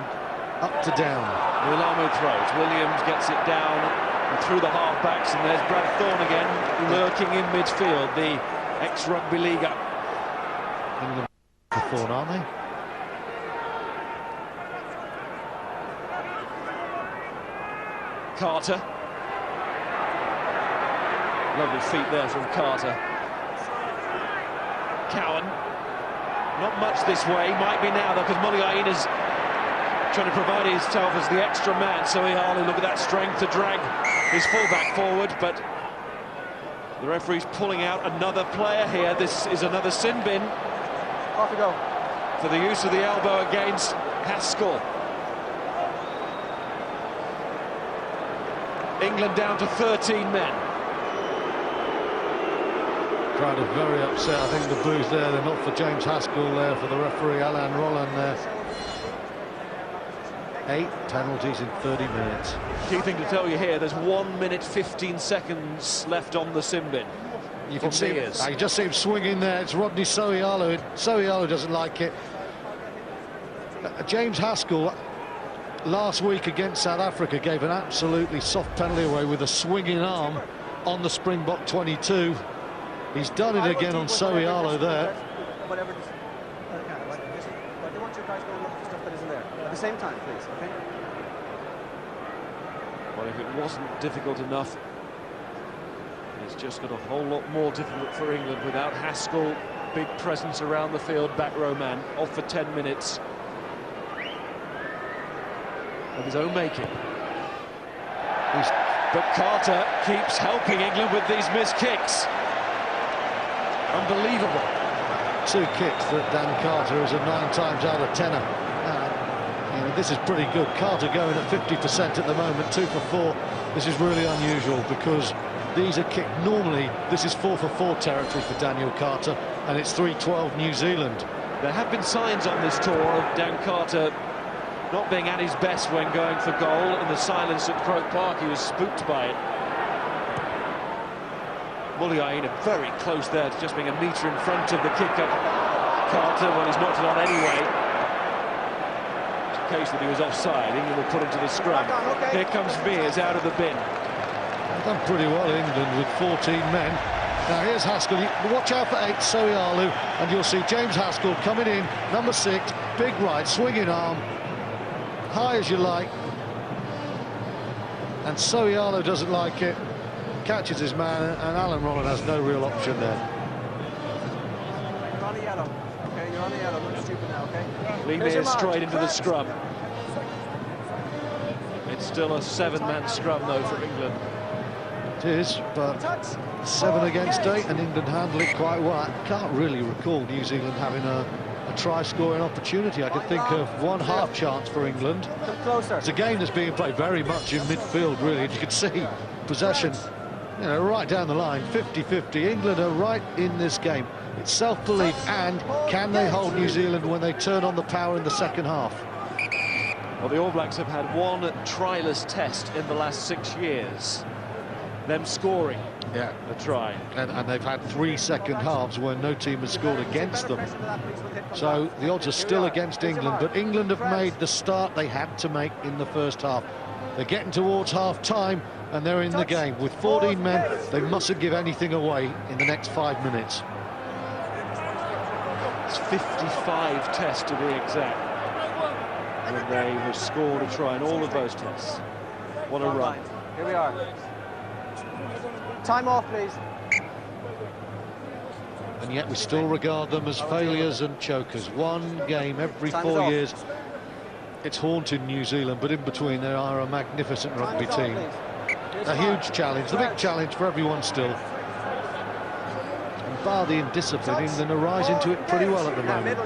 Speaker 3: up to down.
Speaker 2: Wilamo throws, Williams gets it down and through the half-backs, and there's Brad Thorne again, lurking in midfield, the ex-rugby leaguer.
Speaker 3: England for Thorne, aren't they?
Speaker 2: Carter. Lovely feet there from Carter. Cowan. Not much this way, might be now though, because Muliain is trying to provide himself as the extra man. So Harley, look at that strength to drag his fullback forward, but the referee's pulling out another player here. This is another sin bin.
Speaker 4: Off we go.
Speaker 2: For the use of the elbow against Haskell. England down to 13 men.
Speaker 3: Crowd are very upset. I think the boos there, they're not for James Haskell there, for the referee Alan Rolland there. 8 penalties in 30 minutes.
Speaker 2: Key thing to tell you here, there's 1 minute 15 seconds left on the sin bin.
Speaker 3: You can see him, you just see him swinging there. It's Rodney Soialo. Soialo doesn't like it. James Haskell last week against South Africa gave an absolutely soft penalty away with a swinging arm on the Springbok 22. He's done it again on Soialo there.
Speaker 4: Whatever. But I want you guys to look at the stuff that isn't there at the same time, please. Okay.
Speaker 2: Well, if it wasn't difficult enough, it's just got a whole lot more difficult for England without Haskell. Big presence around the field, back row man, off for 10 minutes. Of his own making. But Carter keeps helping England with these missed kicks. Unbelievable.
Speaker 3: 2 kicks that Dan Carter is a 9 times out of 10er. You know, this is pretty good. Carter going at 50% at the moment, 2 for 4. This is really unusual because these are kicked. Normally, this is 4 for 4 territory for Daniel Carter, and it's 3-12 New Zealand.
Speaker 2: There have been signs on this tour of Dan Carter not being at his best when going for goal. In the silence at Croke Park, he was spooked by it. Muliain very close there to just being a metre in front of the kicker. Carter, well, he's knocked it on anyway. It's a case that he was offside. England will put him to the scrum. Here comes Mears out of the bin.
Speaker 3: They've done pretty well, England, with 14 men. Now here's Haskell. Watch out for 8, Soialo, and you'll see James Haskell coming in, number 6, big right, swinging arm, high as you like, and Soialo doesn't like it, catches his man, and Alan Rolland has no real option there.
Speaker 4: You're on the yellow. Okay, you're on the yellow. Don't stupid now, okay?
Speaker 2: Lee Mears straight into the scrum. It's still a 7-man scrum though for England.
Speaker 3: It is, but 7 against 8, and England handle it quite well. I can't really recall New Zealand having a try-scoring opportunity. I can think of one half chance for England. It's a game that's being played very much in midfield, really, and you can see possession, you know, right down the line, 50-50. England are right in this game. It's self-belief, and can they hold New Zealand when they turn on the power in the second half?
Speaker 2: Well, the All Blacks have had one tryless test in the last 6 years. Them scoring a try.
Speaker 3: And they've had 3 second halves where no team has scored against them. So the odds are still against England, but England have made the start they had to make in the first half. They're getting towards half-time, and they're in the game. With 14 men, they mustn't give anything away in the next 5 minutes.
Speaker 2: It's 55 tests to be exact, when they have scored a try in all of those tests. What a run.
Speaker 4: Here we are. Time off, please.
Speaker 3: And yet we still regard them as failures and chokers. One game every 4 years. It's haunting New Zealand, but in between they are a magnificent rugby team. A huge challenge, the big challenge for everyone still. And bar the indiscipline, England are rising to it pretty well at the moment.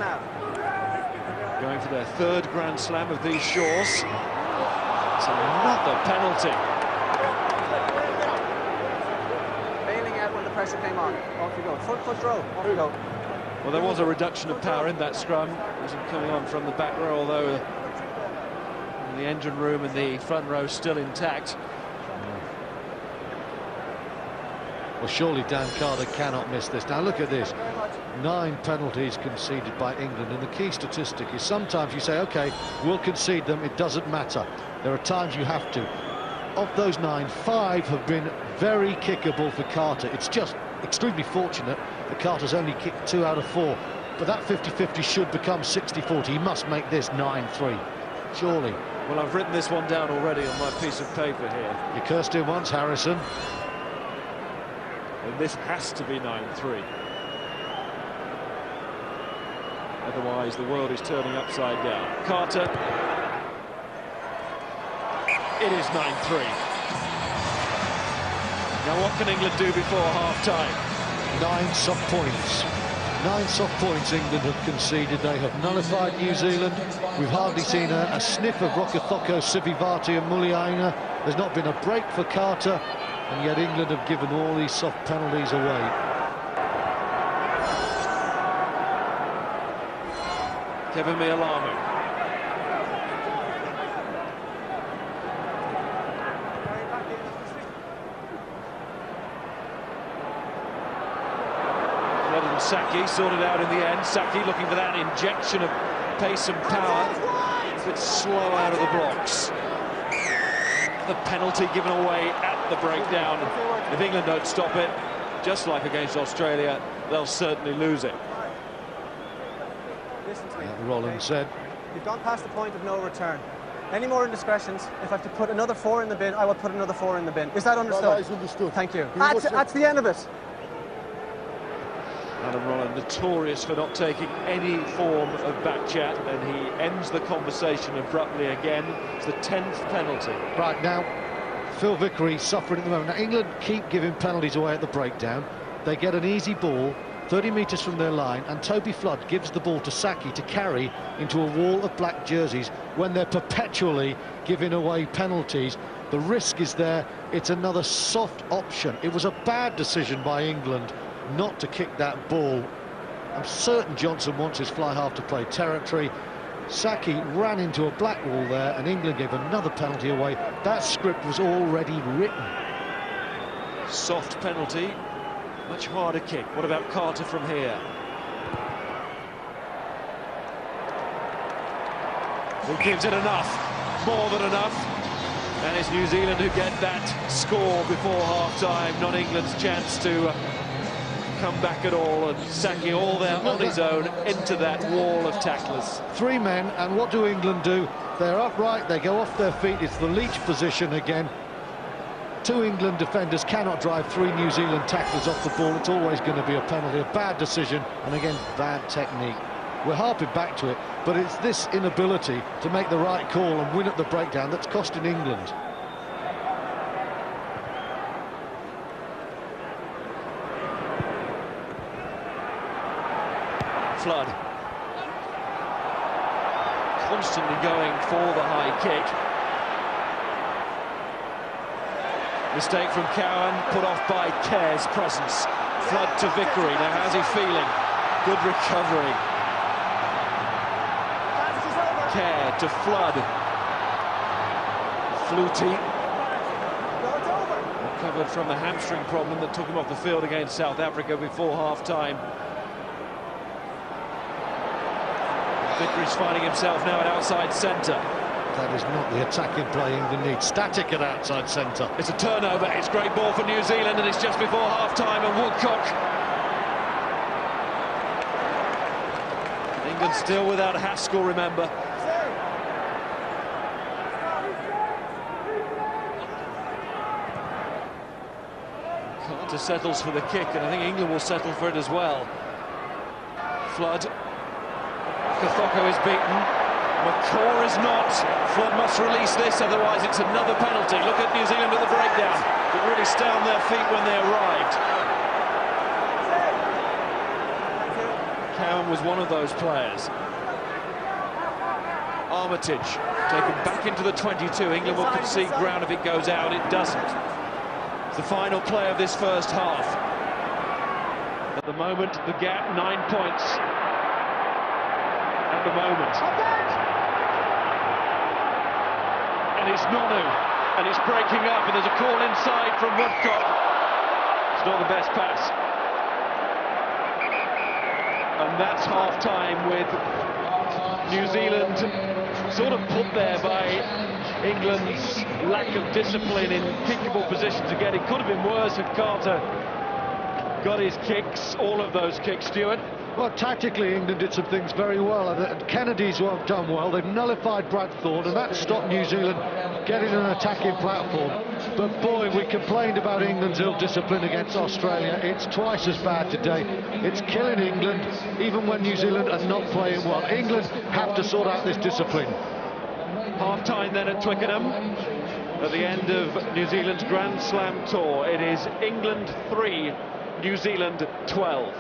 Speaker 2: Going for their 3rd Grand Slam of these shores. It's another penalty.
Speaker 4: Bailing out when the pressure came on. Off you go. Foot row. Off you go.
Speaker 2: Well, there was a reduction of power in that scrum. It wasn't coming on from the back row, although the engine room and the front row still intact.
Speaker 3: Well, surely Dan Carter cannot miss this. Now look at this. 9 penalties conceded by England, and the key statistic is sometimes you say, OK, we'll concede them, it doesn't matter. There are times you have to. Of those 9, 5 have been very kickable for Carter. It's just extremely fortunate that Carter's only kicked 2 out of 4. But that 50-50 should become 60-40. He must make this 9-3, surely.
Speaker 2: Well, I've written this one down already on my piece of paper here.
Speaker 3: You cursed him once, Harrison.
Speaker 2: And this has to be 9-3. Otherwise, the world is turning upside down. Carter. It is 9-3. Now, what can England do before half-time?
Speaker 3: 9 soft points. 9 soft points England have conceded. They have nullified New Zealand. We've hardly seen a sniff of Rokothoko, Sivivati and Muliaina. There's not been a break for Carter, and yet England have given all these soft penalties away.
Speaker 2: Kevin Mialamu. Saki sorted out in the end. Saki looking for that injection of pace and power. A bit slow out of the blocks. The penalty given away at the breakdown. If England don't stop it, just like against Australia, they'll certainly lose it.
Speaker 4: Listen to me.
Speaker 3: Roland said.
Speaker 4: You've gone past the point of no return. Any more indiscretions, if I have to put another 4 in the bin, I will put another 4 in the bin. Is that understood?
Speaker 6: That is understood.
Speaker 4: Thank you. That's the end of it.
Speaker 2: Adam Rolland, notorious for not taking any form of back chat, and he ends the conversation abruptly again. It's the 10th penalty.
Speaker 3: Right, now, Phil Vickery suffering at the moment. Now, England keep giving penalties away at the breakdown. They get an easy ball, 30 metres from their line, and Toby Flood gives the ball to Saki to carry into a wall of black jerseys when they're perpetually giving away penalties. The risk is there. It's another soft option. It was a bad decision by England not to kick that ball. I'm certain Johnson wants his fly half to play territory. Saki ran into a black wall there, and England gave another penalty away. That script was already written.
Speaker 2: Soft penalty, much harder kick. What about Carter from here? He gives it enough, more than enough. And it's New Zealand who get that score before half-time, not England's chance to come back at all, and Saki all there on his own into that wall of tacklers.
Speaker 3: 3 men, and what do England do? They're upright, they go off their feet. It's the Leach position again. 2 England defenders cannot drive 3 New Zealand tacklers off the ball. It's always going to be a penalty, a bad decision, and again, bad technique. We're harping back to it, but it's this inability to make the right call and win at the breakdown that's costing England.
Speaker 2: Flood. Constantly going for the high kick. Mistake from Cowan, put off by Kerr's presence. Flood to Vickery. Now how's he feeling? Good recovery. Kerr to Flood. Flutie. Recovered from a hamstring problem that took him off the field against South Africa before half-time. Vickery's finding himself now at outside centre.
Speaker 3: That is not the attacking play England needs. Static at outside centre.
Speaker 2: It's a turnover. It's great ball for New Zealand, and it's just before half-time, and Woodcock. England still without Haskell, remember. Carter settles for the kick, and I think England will settle for it as well. Flood. Kathoko is beaten. McCaw is not. Flood must release this, otherwise it's another penalty. Look at New Zealand at the breakdown. It really stay on their feet when they arrived. Cowan was one of those players. Armitage taken back into the 22. England will concede ground if it goes out. It doesn't. It's the final play of this first half. At the moment, the gap 9 points. At the moment. And it's Nonu, and it's breaking up, and there's a call inside from Woodcock. It's not the best pass. And that's half-time, with New Zealand sort of put there by England's lack of discipline in kickable positions again. It could have been worse if Carter got his kicks, all of those kicks, Stuart.
Speaker 3: Well, tactically, England did some things very well. Kennedy's well done well. They've nullified Brad Thorne, and that stopped New Zealand getting an attacking platform. But boy, we complained about England's ill discipline against Australia. It's twice as bad today. It's killing England, even when New Zealand are not playing well. England have to sort out this discipline.
Speaker 2: Half-time then at Twickenham. At the end of New Zealand's Grand Slam tour, it is England 3, New Zealand 12.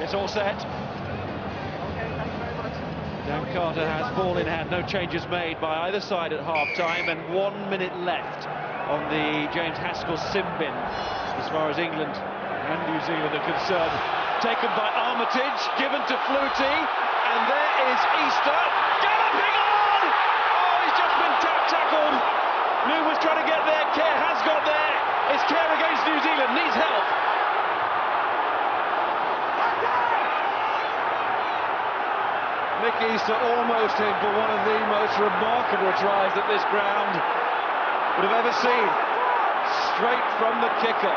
Speaker 2: It's all set. Dan Carter has ball in hand, no changes made by either side at half-time, and 1 minute left on the James Haskell sim bin as far as England and New Zealand are concerned. Taken by Armitage, given to Flutie, and there is Easter, galloping on! Oh, he's just been tackled. Lou was trying to get there, Kerr has got there. It's Kerr against New Zealand, needs help. Nick Easter almost in for one of the most remarkable tries that this ground would have ever seen. Straight from the kicker.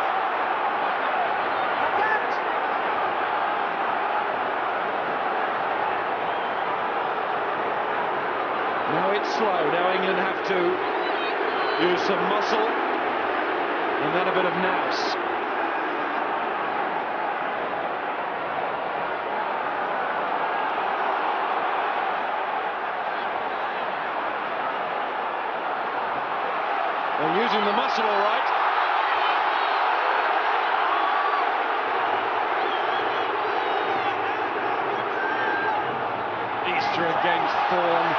Speaker 2: Now it's slow. Now England have to use some muscle and then a bit of nous. They're using the muscle all right. Easter against Thorne.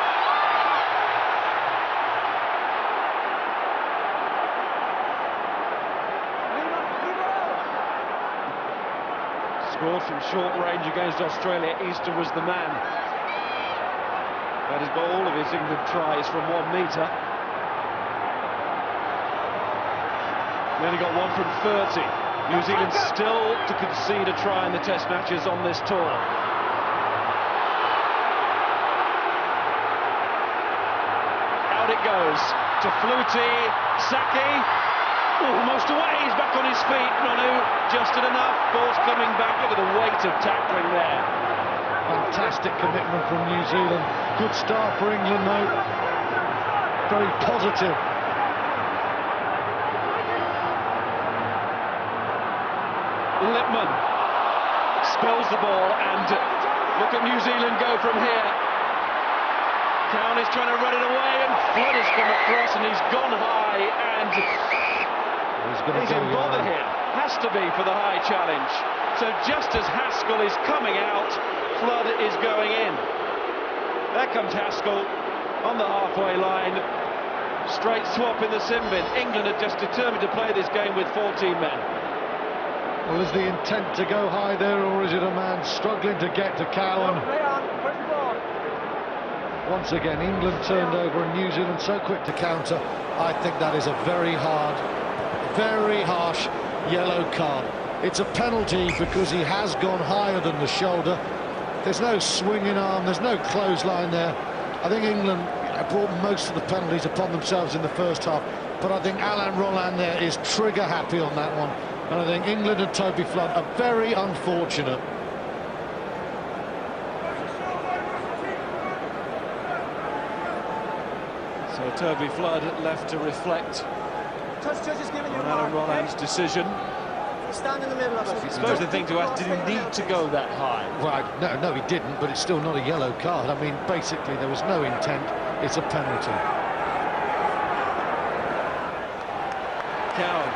Speaker 2: Scored from short range against Australia. Easter was the man. That has got all of his England tries from 1 metre. They only got 1 from 30. New Zealand still to concede a try in the Test matches on this tour. Out it goes to Flutie, Saki, almost away, he's back on his feet, Nonu just did enough, ball's coming back, look at the weight of tackling there.
Speaker 3: Fantastic commitment from New Zealand. Good start for England though, very positive.
Speaker 2: Lippmann spills the ball and look at New Zealand go from here. Cowan is trying to run it away and Flood has come across and he's gone high and he didn't bother here. Has to be for the high challenge. So just as Haskell is coming out, Flood is going in. There comes Haskell on the halfway line. Straight swap in the sin bin. England are just determined to play this game with 14 men.
Speaker 3: Well, is the intent to go high there, or is it a man struggling to get to Cowan? Once again, England turned over and New Zealand so quick to counter. I think that is a very hard, very harsh yellow card. It's a penalty because he has gone higher than the shoulder. There's no swinging arm, there's no clothesline there. I think England brought most of the penalties upon themselves in the first half, but I think Alain Rolland there is trigger happy on that one. And I think England and Toby Flood are very unfortunate.
Speaker 2: So Toby Flood left to reflect on Alain Rolland's decision.
Speaker 4: Stand in the middle of it.
Speaker 2: I suppose the thing to ask, did he need to go that high?
Speaker 3: Well, no, he didn't, but it's still not a yellow card. I mean, basically, there was no intent. It's a penalty.
Speaker 2: Cowan.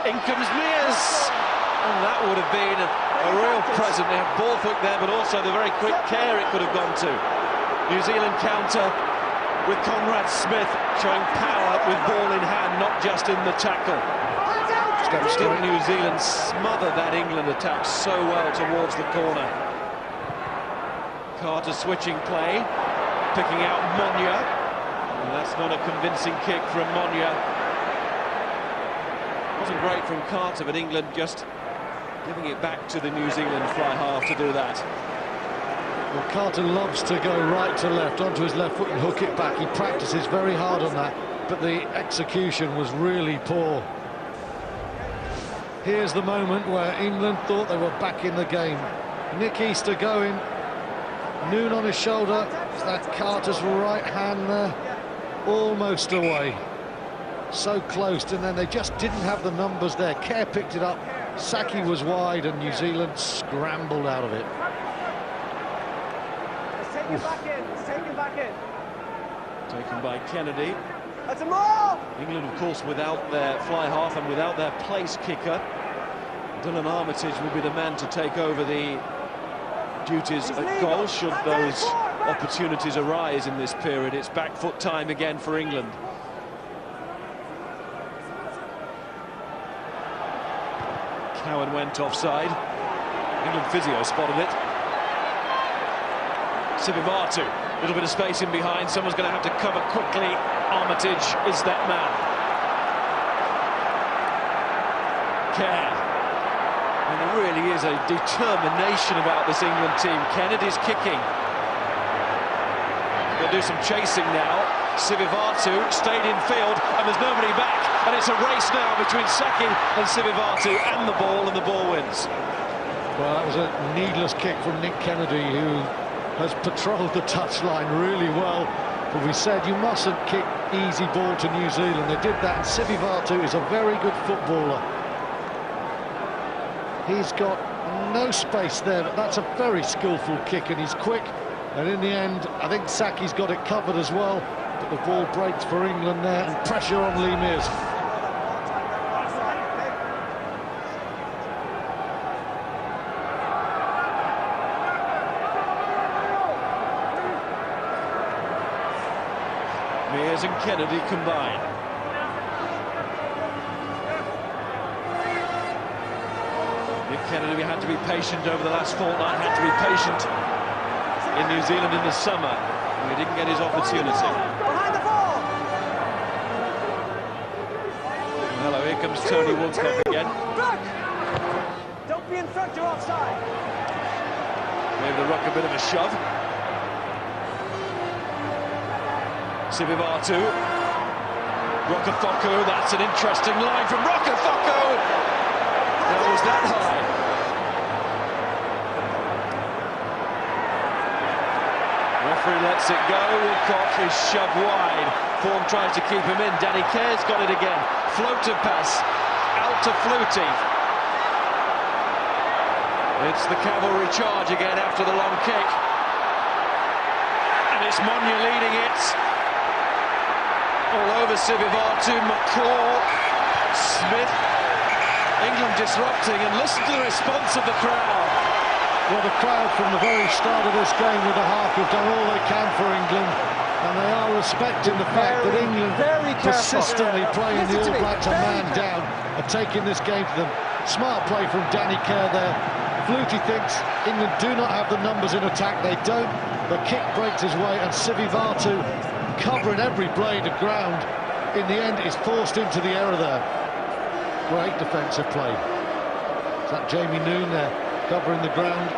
Speaker 2: In comes Mears, and that would have been a real present. They have ball foot there, but also the very quick care it could have gone to. New Zealand counter with Conrad Smith showing power with ball in hand, not just in the tackle. Still New Zealand smothered that England attack so well towards the corner. Carter switching play, picking out Monya, and that's not a convincing kick from Monya. Wasn't great from Carter, but England just giving it back to the New Zealand fly half to do that.
Speaker 3: Well, Carter loves to go right to left, onto his left foot and hook it back. He practices very hard on that, but the execution was really poor. Here's the moment where England thought they were back in the game. Nick Easter going, Noon on his shoulder, that Carter's right hand there, almost away. So close, and then they just didn't have the numbers there. Kerr picked it up, Saki was wide, and New Zealand scrambled out of it.
Speaker 4: Let's take it back in, let's take it back in.
Speaker 2: Taken by Kennedy.
Speaker 4: That's a maul!
Speaker 2: England, of course, without their fly half and without their place kicker. Dylan Armitage will be the man to take over the duties at goal, should those opportunities arise in this period. It's back foot time again for England. Cowan went offside. England physio spotted it. Sivivatu, a little bit of space in behind. Someone's going to have to cover quickly. Armitage is that man. Kerr. And there really is a determination about this England team. Kennedy's kicking. They'll do some chasing now. Sivivatu stayed in field, and there's nobody back. And it's a race now between Saki and Sivivatu and the ball wins.
Speaker 3: Well, that was a needless kick from Nick Kennedy, who has patrolled the touchline really well. But we said you mustn't kick easy ball to New Zealand. They did that, and Sivivatu is a very good footballer. He's got no space there, but that's a very skillful kick, and he's quick. And in the end, I think Saki's got it covered as well. But the ball breaks for England there, and pressure on Lee Mears.
Speaker 2: Mears and Kennedy combine. Nick Kennedy had to be patient over the last fortnight, had to be patient in New Zealand in the summer. He didn't get his opportunity.
Speaker 4: Behind the ball!
Speaker 2: Hello, here comes Tony Woodcock again.
Speaker 4: Don't be in front, you're offside.
Speaker 2: Gave the ruck a bit of a shove. Sivivatu. Rokafoko, that's an interesting line from Rokafoko. That was that high. Referee lets it go. Woodcock is shoved wide. Form tries to keep him in. Danny Kerr's got it again. Floater pass out to Flutie. It's the cavalry charge again after the long kick. And it's Monya leading it. All over Sivivatu, McCall, Smith. England disrupting, and listen to the response of the crowd.
Speaker 3: Well, the crowd from the very start of this game with the half have done all they can for England, and they are respecting the fact that England persistently playing the All Blacks a man down and taking this game to them. Smart play from Danny Kerr there. Flutie thinks England do not have the numbers in attack. They don't. The kick breaks his way, and Sivivatu, covering every blade of ground, in the end is forced into the error there. Great defensive play. Is that Jamie Noon there, covering the ground?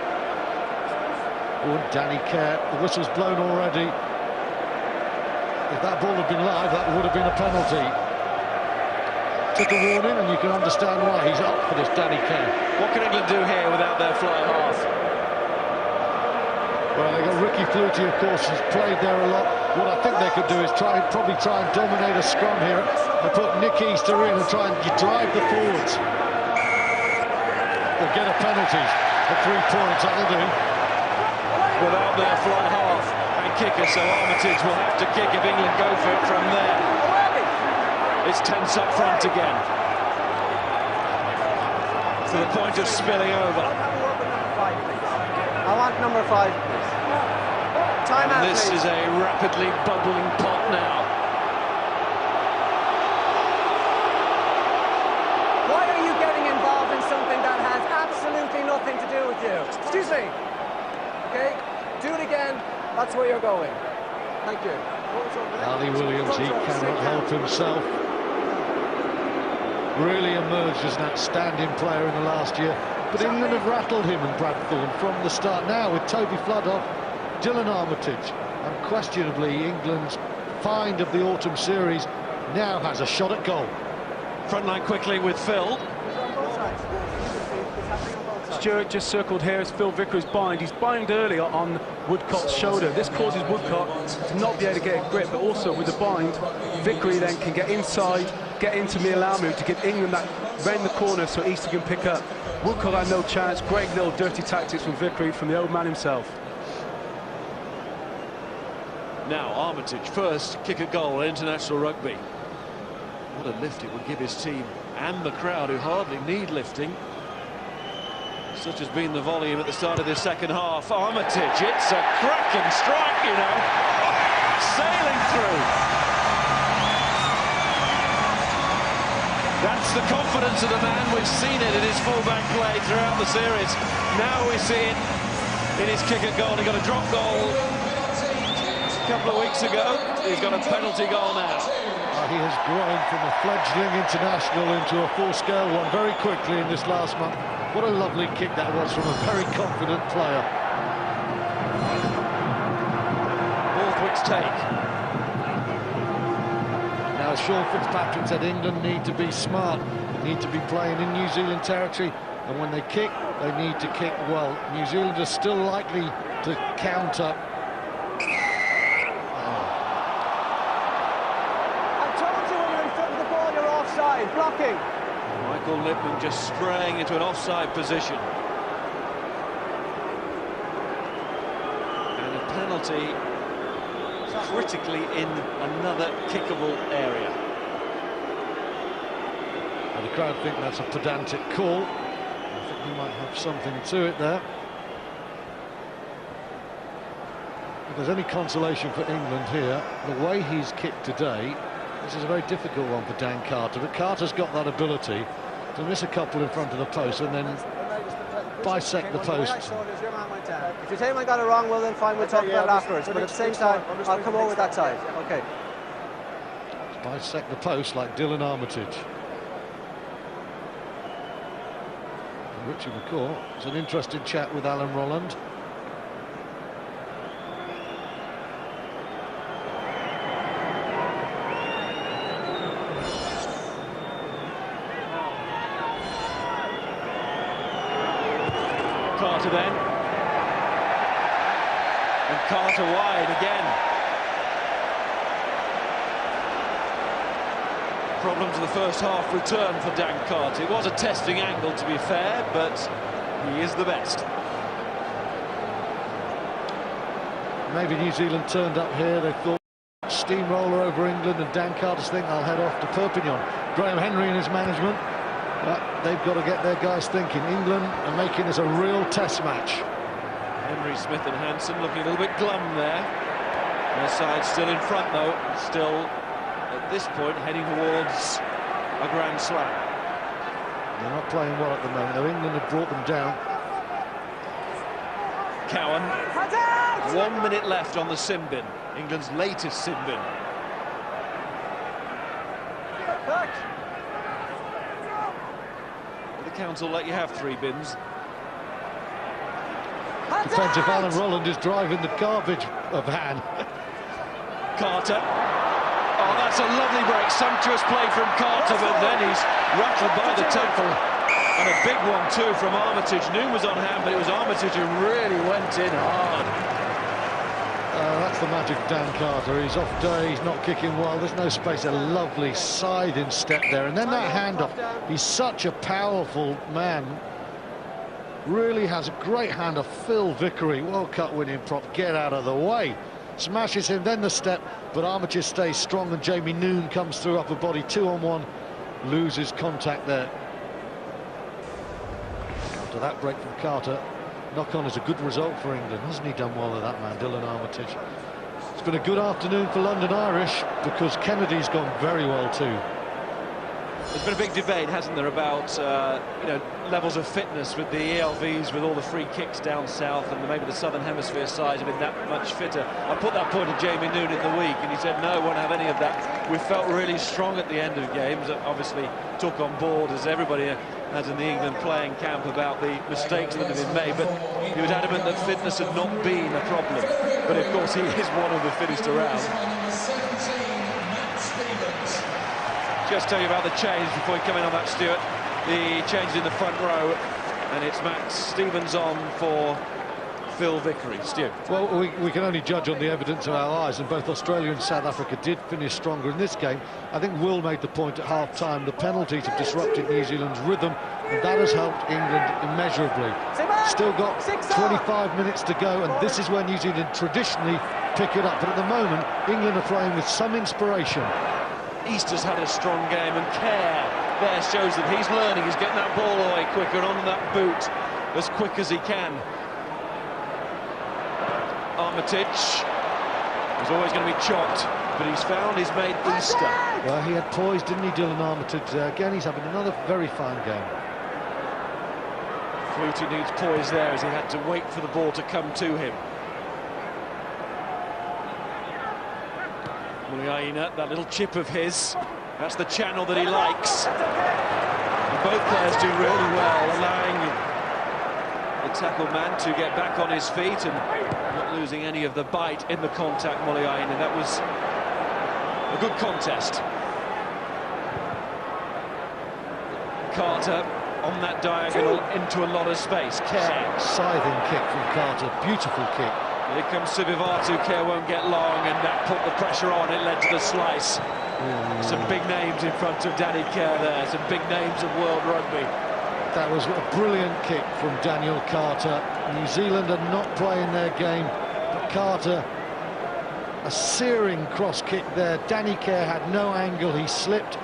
Speaker 3: Oh, Danny Kerr, the whistle's blown already. If that ball had been live, that would have been a penalty. Took a warning, and you can understand why. He's up for this, Danny Kerr.
Speaker 2: What can England do here without their fly half?
Speaker 3: Well, they got Ricky Flutie, of course, who's played there a lot. What I think they could do is probably try and dominate a scrum here and put Nick Easter in and try and drive the forwards. Or get a penalty for 3 points, that'll do.
Speaker 2: Without their fly half and kicker, so Armitage will have to kick if England go for it from there. It's tense up front again. To the point of spilling over.
Speaker 4: I want number 5, please. Time out,
Speaker 2: This
Speaker 4: please.
Speaker 2: is a rapidly bubbling pot now.
Speaker 4: Why are you getting involved in something that has absolutely nothing to do with you? Excuse me. Okay, do it again. That's where you're going. Thank you.
Speaker 3: Ali Williams, he cannot help himself. Really emerged as an outstanding player in the last year. But England have rattled him and Brad Thorne from the start. Now with Toby Flood off, Dylan Armitage, unquestionably England's find of the autumn series, now has a shot at goal.
Speaker 2: Frontline quickly with Phil.
Speaker 5: Stewart just circled here as Phil Vickery's bind. He's bind earlier on Woodcock's shoulder. This causes Woodcock to not be able to get a grip, but also with the bind, Vickery then can get inside, get into Mialamu to give England that round the corner so Easter can pick up. Woodcock had no chance. Great little dirty tactics from Vickery, from the old man himself.
Speaker 2: Now Armitage, first kick a goal in international rugby. What a lift it would give his team and the crowd, who hardly need lifting. Such has been the volume at the start of this second half. Armitage, it's a cracking strike, you know. Sailing through. That's the confidence of the man. We've seen it in his fullback play throughout the series. Now we see it in his kick at goal. He got a drop goal a couple of weeks ago. He's got a penalty goal now.
Speaker 3: He has grown from a fledgling international into a full-scale one very quickly in this last month. What a lovely kick that was from a very confident player.
Speaker 2: Borthwick's take.
Speaker 3: Now, as Sean Fitzpatrick said, England need to be smart. They need to be playing in New Zealand territory, and when they kick, they need to kick well. New Zealand are still likely to counter.
Speaker 4: Blocking.
Speaker 2: Michael Lippman just straying into an offside position. And a penalty critically in another kickable area.
Speaker 3: And the crowd think that's a pedantic call. I think he might have something to it there. If there's any consolation for England here, the way he's kicked today, this is a very difficult one for Dan Carter, but Carter's got that ability to miss a couple in front of the post and then bisect the post.
Speaker 4: If you tell him I got it wrong, well then fine, we'll talk about it afterwards, but at the same time, I'll come over that side. Okay.
Speaker 3: Bisect the post like Dylan Armitage. Richie McCaw. It's an interesting chat with Alan Rolland.
Speaker 2: Carter then. And Carter wide again. Problem to the first half return for Dan Carter. It was a testing angle, to be fair, but he is the best.
Speaker 3: Maybe New Zealand turned up here, they thought steamroller over England, and Dan Carter's think I'll head off to Perpignan. Graham Henry and his management, they've got to get their guys thinking. England are making this a real test match.
Speaker 2: Henry, Smith and Hansen looking a little bit glum there. Their side still in front though, still at this point heading towards a Grand Slam.
Speaker 3: They're not playing well at the moment, though. England have brought them down.
Speaker 2: Cowan, 1 minute left on the sin bin, England's latest sin bin. The council let you have 3 bins.
Speaker 3: Defensive Alan Rolland is driving the garbage van.
Speaker 2: Carter. Oh, that's a lovely break. Sumptuous play from Carter, but then he's rattled by the tackle. And a big one, too, from Armitage. Noon was on hand, but it was Armitage who really went in hard.
Speaker 3: That's the magic of Dan Carter. He's off day, he's not kicking well. There's no space. A lovely side-in step there. And then that handoff. He's such a powerful man. Really has a great handoff. Phil Vickery, World Cup winning prop. Get out of the way. Smashes him, then the step, but Armitage stays strong, and Jamie Noon comes through upper body, 2-on-1, loses contact there. After that break from Carter, knock-on is a good result for England. Hasn't he done well with that man, Dylan Armitage? It's been a good afternoon for London Irish, because Kennedy's gone very well too.
Speaker 2: There's been a big debate, hasn't there, about you know, levels of fitness with the ELVs, with all the free kicks down south, and maybe the Southern Hemisphere side have been that much fitter. I put that point to Jamie Noon in the week, and he said, no, won't have any of that. We felt really strong at the end of games. Obviously took on board, as everybody has in the England playing camp, about the mistakes that have been made, but he was adamant that fitness had not been a problem. But of course, he is one of the fittest around. Just tell you about the change before we come in on that, Stuart. The change in the front row, and it's Matt Stevens on for Phil Vickery. Stu.
Speaker 3: Well, we can only judge on the evidence of our eyes, and both Australia and South Africa did finish stronger in this game. I think Will made the point at half-time. The penalties have disrupted New Zealand's rhythm, and that has helped England immeasurably. Still got 25 minutes to go, and this is where New Zealand traditionally pick it up. But at the moment, England are playing with some inspiration.
Speaker 2: Easter's had a strong game, and Kerr there shows that he's learning. He's getting that ball away quicker and on that boot as quick as he can. Armitage was always going to be chopped, but he's found his mate Easter.
Speaker 3: Well, he had poise, didn't he, Dylan Armitage? Again, he's having another very fine game.
Speaker 2: Flutie needs poise there, as he had to wait for the ball to come to him. Muliaina, that little chip of his, that's the channel that he likes. And both players do really well, allowing the tackle man to get back on his feet and not losing any of the bite in the contact. Muliaina, that was a good contest. Carter on that diagonal into a lot of space. Kerr.
Speaker 3: Scything kick from Carter, beautiful kick.
Speaker 2: Here comes Sivivatu. Kerr won't get long, and that put the pressure on. It led to the slice. Some big names in front of Danny Kerr there, some big names of world rugby.
Speaker 3: That was a brilliant kick from Daniel Carter. New Zealand are not playing their game, but Carter, a searing cross kick there. Danny Kerr had no angle, he slipped.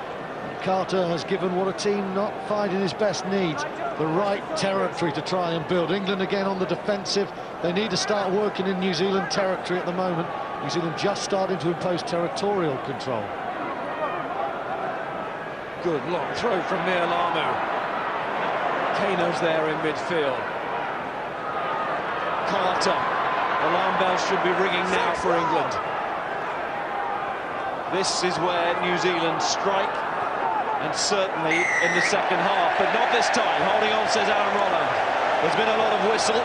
Speaker 3: Carter has given what a team not finding his best needs, the right territory to try and build. England again on the defensive. They need to start working in New Zealand territory at the moment. New Zealand just starting to impose territorial control.
Speaker 2: Good long throw from Mialamu. Kano's there in midfield. Carter. Alarm bells should be ringing now for England. This is where New Zealand strike and certainly in the second half, but not this time. Holding on, says Aaron Rolland. There's been a lot of whistle.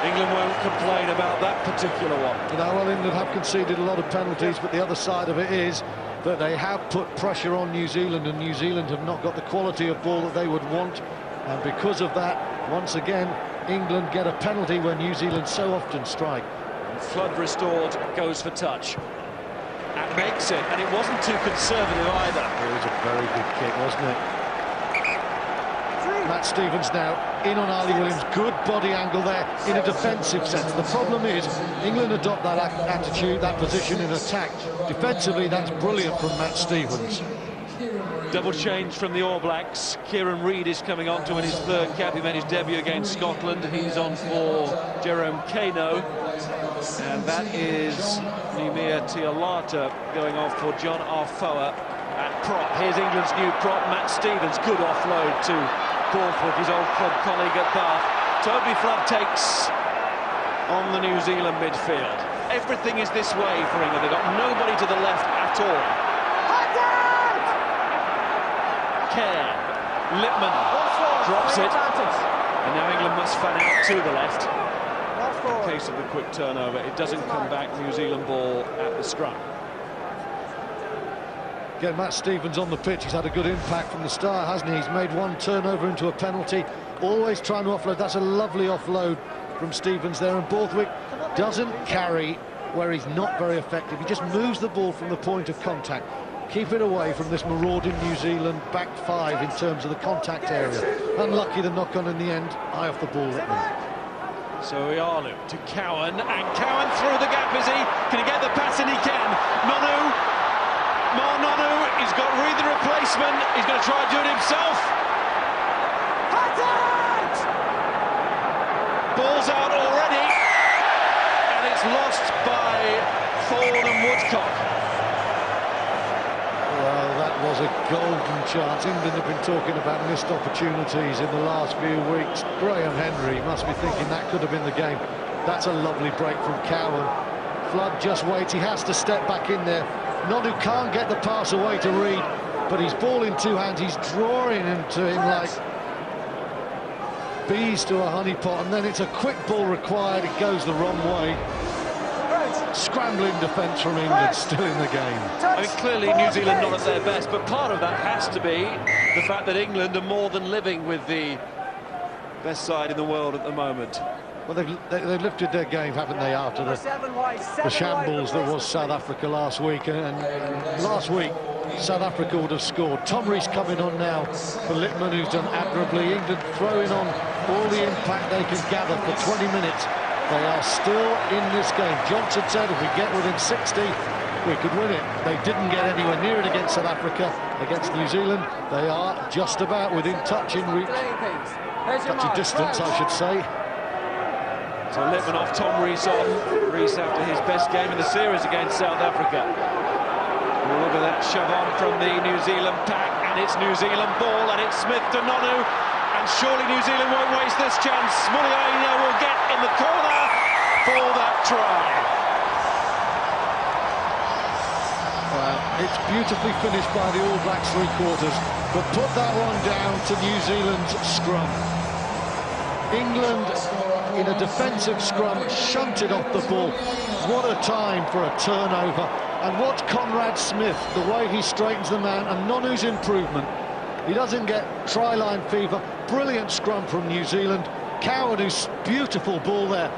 Speaker 2: England won't complain about that particular one.
Speaker 3: You know, well, England have conceded a lot of penalties, but the other side of it is that they have put pressure on New Zealand, and New Zealand have not got the quality of ball that they would want. And because of that, once again, England get a penalty where New Zealand so often strike.
Speaker 2: And Flood restored, goes for touch. And makes it, and it wasn't too conservative either.
Speaker 3: It was a very good kick, wasn't it? Matt Stevens now in on Ali Williams. Good body angle there in a defensive sense. The problem is England adopt that attitude, that position in attack. Defensively, that's brilliant from Matt Stevens.
Speaker 2: Double change from the All Blacks. Kieran Reid is coming on to win his third cap. He made his debut against Scotland. He's on for Jerome Kano. And that is Nimia Tialata going off for John Arfoa at prop. Here's England's new prop, Matt Stevens. Good offload to Borthwick, his old club colleague at Bath. Toby Flood takes on the New Zealand midfield. Everything is this way for England. They've got nobody to the left at all. Care. Lippmann drops it. And now England must fan out to the left. In case of the quick turnover, it doesn't come back. New Zealand ball at the scrum.
Speaker 3: Again, Matt Stevens on the pitch. He's had a good impact from the start, hasn't he? He's made one turnover into a penalty. Always trying to offload. That's a lovely offload from Stevens there. And Borthwick doesn't carry where he's not very effective. He just moves the ball from the point of contact. Keep it away from this marauding New Zealand back five in terms of the contact area. Unlucky the knock-on in the end. Eye off the ball, Lippmann.
Speaker 2: So Ialu to Cowan, and Cowan through the gap, is he? Can he get the pass in? He can. Nonu, he's got Reid the replacement. He's going to try and do it himself. Ball's out already, and it's lost by Ford and Woodcock.
Speaker 3: Well, that was a golden chance. England have been talking about missed opportunities in the last few weeks. Graham Henry must be thinking that could have been the game. That's a lovely break from Cowan. Flood just waits. He has to step back in there. Nonu can't get the pass away to Reid, but he's ball in two hands. He's drawing into him like bees to a honeypot, and then it's a quick ball required. It goes the wrong way. Scrambling defence from England, still in the game.
Speaker 2: I mean, clearly New Zealand not at their best, but part of that has to be the fact that England are more than living with the best side in the world at the moment.
Speaker 3: Well, they've lifted their game, haven't they, after the shambles that was South Africa last week. And last week, South Africa would have scored. Tom Rees coming on now for Lippmann, who's done admirably. England throwing on all the impact they can gather for 20 minutes. They are still in this game. Johnson said if we get within 60, we could win it. They didn't get anywhere near it against South Africa. Against New Zealand, they are just about within touching reach. Touching distance, I should say.
Speaker 2: So Lippmann off, Tom Rees on. Rees after his best game in the series against South Africa. Look at that shove on from the New Zealand pack, and it's New Zealand ball, and it's Smith to Nonu. And surely New Zealand won't waste this chance. Muliaina will get in the corner for that try.
Speaker 3: Well, it's beautifully finished by the All Blacks three-quarters, but put that one down to New Zealand's scrum. England, in a defensive scrum, shunted off the ball. What a time for a turnover. And watch Conrad Smith, the way he straightens the man, and Nonu's improvement. He doesn't get try-line fever. Brilliant scrum from New Zealand. Cowan, who's beautiful ball there.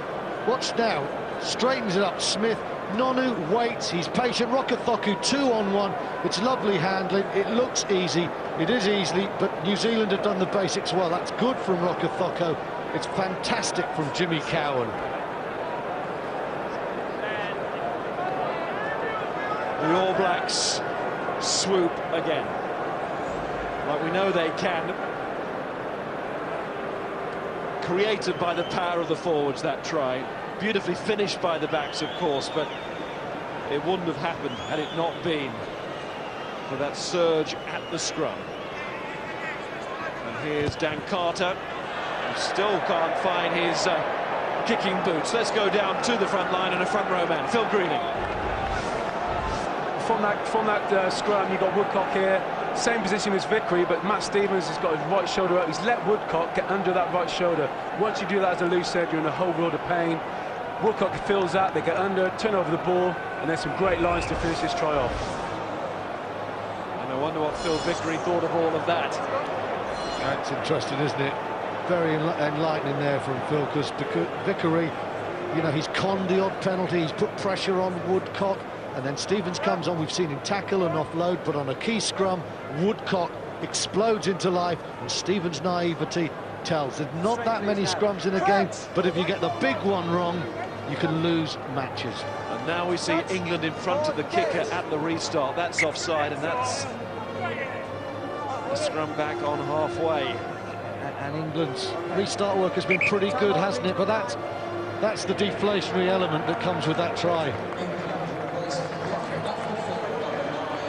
Speaker 3: Watch now, straightens it up. Smith, Nonu waits, he's patient. Rokothoku 2-on-1. It's lovely handling. It looks easy. It is easy, but New Zealand have done the basics well. That's good from Rokothoku. It's fantastic from Jimmy Cowan.
Speaker 2: The All Blacks swoop again. Like we know they can. Created by the power of the forwards, that try. Beautifully finished by the backs, of course, but it wouldn't have happened had it not been for that surge at the scrum. And here's Dan Carter, who still can't find his kicking boots. Let's go down to the front line and a front row man, Phil Greening.
Speaker 5: From that scrum, you've got Woodcock here, Same position as Vickery, but Matt Stevens has got his right shoulder out. He's let Woodcock get under that right shoulder. Once you do that as a loose head, you're in a whole world of pain. Woodcock feels that, they get under, turn over the ball, and there's some great lines to finish this try off.
Speaker 2: And I wonder what Phil Vickery thought of all of that.
Speaker 3: That's interesting, isn't it? Very enlightening there from Phil, because Vickery, you know, he's conned the odd penalty, he's put pressure on Woodcock, and then Stevens comes on. We've seen him tackle and offload, but on a key scrum, Woodcock explodes into life, and Stevens' naivety tells. There's not that many scrums in a game, but if you get the big one wrong, you can lose matches.
Speaker 2: And now we see England in front of the kicker at the restart. That's offside, and that's a scrum back on halfway.
Speaker 3: And England's restart work has been pretty good, hasn't it? But that's the deflationary element that comes with that try.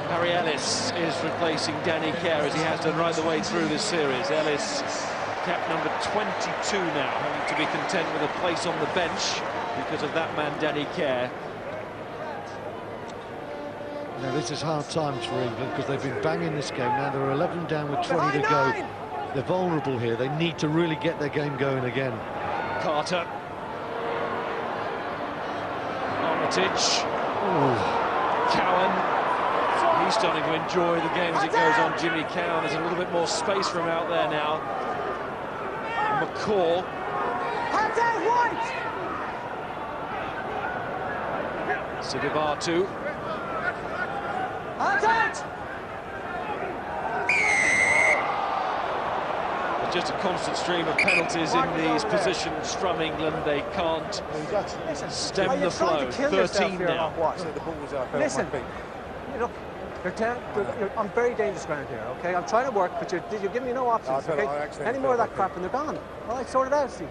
Speaker 2: Harry Ellis is replacing Danny Kerr, as he has done right the way through this series. Ellis, cap number 22 now, having to be content with a place on the bench because of that man, Danny Kerr.
Speaker 3: Now, this is hard times for England, because they've been banging this game. Now they're 11 down with 20 to go. They're vulnerable here. They need to really get their game going again.
Speaker 2: Carter. Armitage. Ooh. Cowan. He's starting to enjoy the game as it goes on. Jimmy Cowan, there's a little bit more space from out there now. McCaw. Sigabatu. There's just a constant stream of penalties in these positions from England. They can't stem the flow. 13 now.
Speaker 4: Listen, look, I'm very dangerous ground here, okay? I'm trying to work, but you're giving me no options, okay? Any more of that crap and they're gone. All right, sort it out, Steve.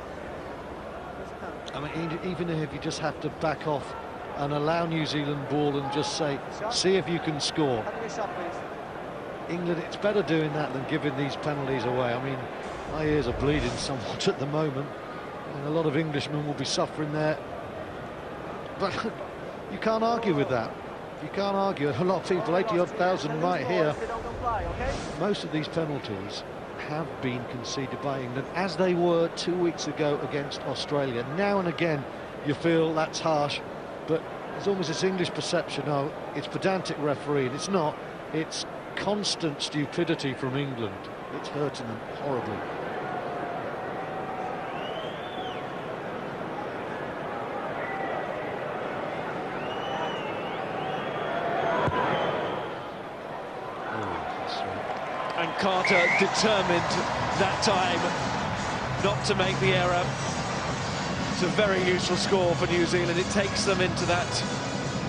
Speaker 3: I mean, even if you just have to back off and allow New Zealand ball and just say, see if you can score.
Speaker 4: Have a shot, please.
Speaker 3: England, it's better doing that than giving these penalties away. I mean, my ears are bleeding somewhat at the moment, and a lot of Englishmen will be suffering there. But you can't argue with that. You can't argue. A lot of people, 80,000 right here. Most of these penalties have been conceded by England, as they were 2 weeks ago against Australia. Now and again, you feel that's harsh, but there's almost this English perception, oh, it's pedantic refereeing. It's not. It's constant stupidity from England. It's hurting them horribly.
Speaker 2: And Carter determined that time not to make the error. It's a very useful score for New Zealand. It takes them into that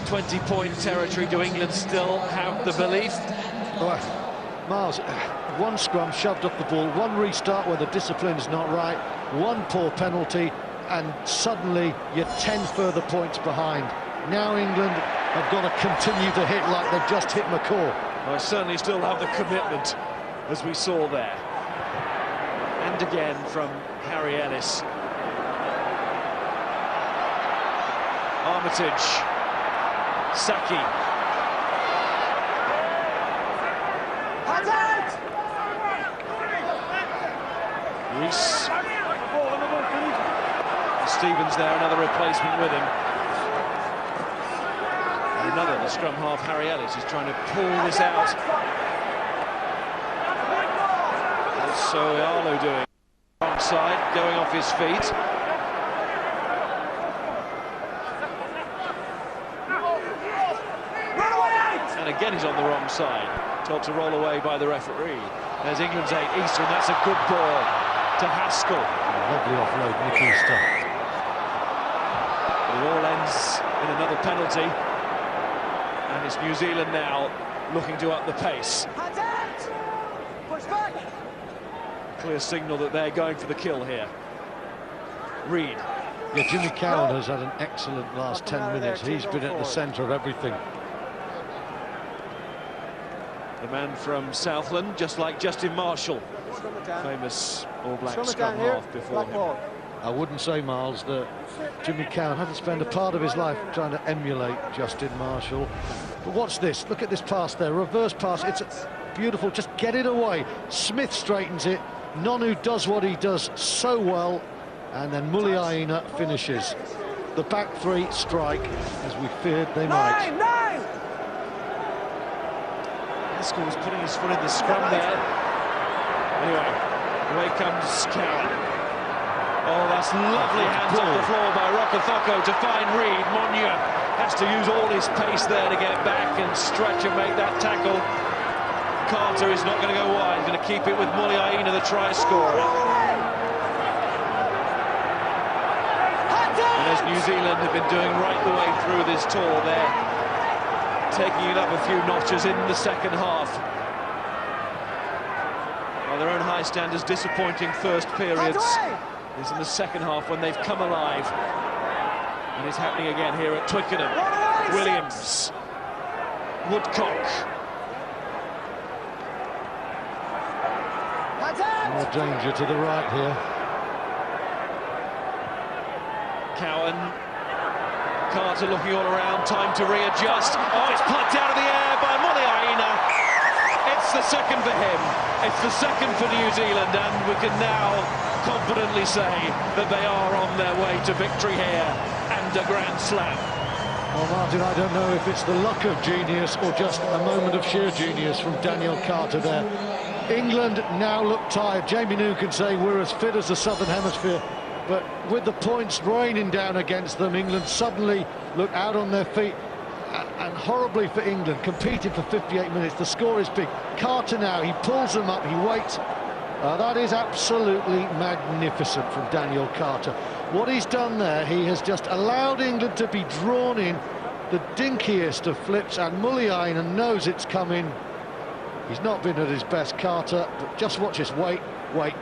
Speaker 2: 20-point territory. Do England still have the belief?
Speaker 3: Well, Miles, one scrum shoved off the ball, one restart where the discipline is not right, one poor penalty, and suddenly you're 10 further points behind. Now England have got to continue to hit like they've just hit McCaw.
Speaker 2: I certainly still have the commitment, as we saw there. And again from Harry Ellis. Armitage. Saki. Reese. Stevens there, another replacement with him. Another, the scrum half, Harry Ellis, is trying to pull this out. What's Arlo doing? Wrong side, going off his feet. And again he's on the wrong side. Told to roll away by the referee. There's England's 8, Eastern, that's a good ball to Haskell.
Speaker 3: Lovely offload, Nick Easter.
Speaker 2: It all ends in another penalty. And it's New Zealand now looking to up the pace.
Speaker 4: Push back.
Speaker 2: Clear signal that they're going for the kill here. Reed.
Speaker 3: Yeah, Jimmy Cowan has had an excellent last 10 minutes. He's been at the centre of everything.
Speaker 2: The man from Southland, just like Justin Marshall, famous All Black scrum half before him.
Speaker 3: I wouldn't say, Miles, that Jimmy Cowan hasn't spent a part of his life trying to emulate Justin Marshall. But watch this. Look at this pass there. Reverse pass. It's beautiful, just get it away. Smith straightens it, Nonu does what he does so well, and then Muliaina finishes. The back three strike, as we feared they might.
Speaker 2: Haskell was putting his foot in the scrum there. Anyway, away comes Cowan. Oh, that's lovely hands off the floor by Rokothoko to find Reed. Monya has to use all his pace there to get back and stretch and make that tackle. Carter is not going to go wide, he's going to keep it with Muliaina, the try scorer. And as New Zealand have been doing right the way through this tour, they're taking it up a few notches in the second half. By their own high standards, disappointing first periods. It's in the second half when they've come alive. And it's happening again here at Twickenham. Williams. Woodcock.
Speaker 3: More danger to the right here.
Speaker 2: Cowan. Carter looking all around, time to readjust. Oh, it's plucked out of the air by Muliaina. It's the second for him. It's the second for New Zealand, and we can now confidently say that they are on their way to victory here and a Grand Slam.
Speaker 3: Well, Martin, I don't know if it's the luck of genius or just a moment of sheer genius from Daniel Carter there. England now look tired. Jamie Noon can say we're as fit as the Southern Hemisphere, but with the points raining down against them, England suddenly look out on their feet, and horribly for England, competing for 58 minutes. The score is big. Carter now, he pulls them up, he waits. That is absolutely magnificent from Daniel Carter. What he's done there, he has just allowed England to be drawn in the dinkiest of flips, and Muliaina knows it's coming. He's not been at his best, Carter, but just watch this. Wait,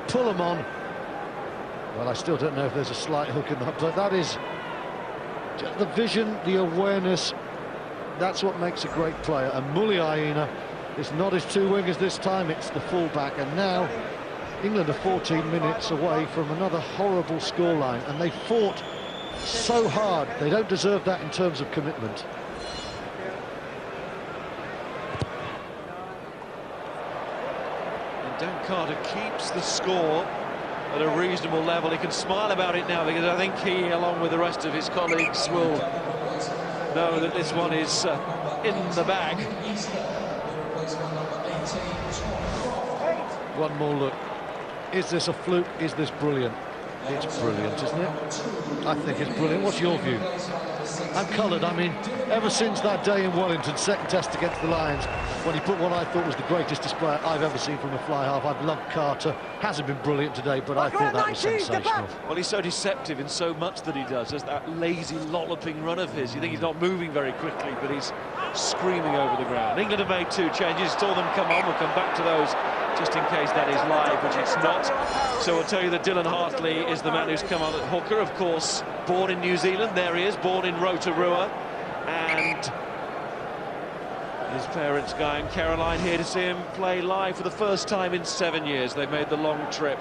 Speaker 3: pull him on. Well, I still don't know if there's a slight hook in that, but that is just the vision, the awareness. That's what makes a great player. And Muliaina, it's not his two wingers this time, it's the fullback. And now England are 14 minutes away from another horrible scoreline, and they fought so hard. They don't deserve that in terms of commitment.
Speaker 2: And Dan Carter keeps the score at a reasonable level. He can smile about it now, because I think he, along with the rest of his colleagues, will know that this one is in the bag.
Speaker 3: One more look. Is this a fluke? Is this brilliant? It's brilliant, isn't it? I think it's brilliant. What's your view? I'm coloured. I mean, ever since that day in Wellington, second test against the Lions, when he put what I thought was the greatest display I've ever seen from a fly half. I've loved Carter. Hasn't been brilliant today, but I thought that was sensational.
Speaker 2: Well, he's so deceptive in so much that he does. There's that lazy, lolloping run of his. You think he's not moving very quickly, but he's screaming over the ground. England have made two changes. Saw them come on. We'll come back to those just in case that is live, which it's not. So I'll tell you that Dylan Hartley is the man who's come on at hooker, of course, born in New Zealand. There he is, born in Rotorua, and his parents, Guy and Caroline, here to see him play live for the first time in 7 years. They've made the long trip,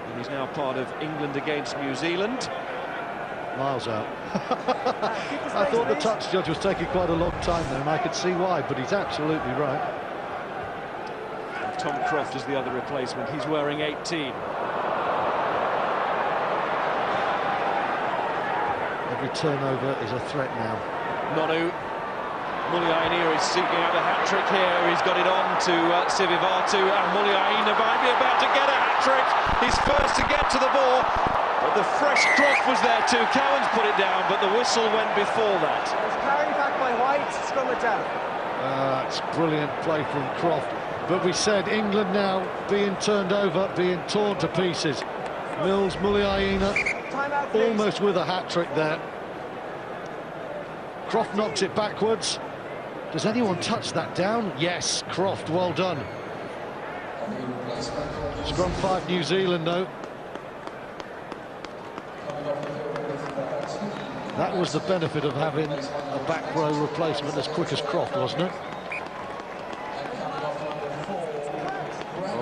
Speaker 2: and he's now part of England against New Zealand.
Speaker 3: Miles out. I thought the touch judge was taking quite a long time there, and I could see why, but he's absolutely right.
Speaker 2: Tom Croft is the other replacement. He's wearing 18.
Speaker 3: Every turnover is a threat now.
Speaker 2: Nonu. Muliaina is seeking out a hat-trick here. He's got it on to Sivivatu, and Muliaina might be about to get a hat-trick. He's first to get to the ball, but the fresh Croft was there too. Cowan's put it down, but the whistle went before that.
Speaker 4: It's carried back by White, scrum it down.
Speaker 3: It's brilliant play from Croft. But we said England now being turned over, being torn to pieces. Mills, Muliaina, almost with a hat-trick there. Croft knocks it backwards. Does anyone touch that down? Yes, Croft, well done. Scrum 5 New Zealand, though. That was the benefit of having a back row replacement as quick as Croft, wasn't it?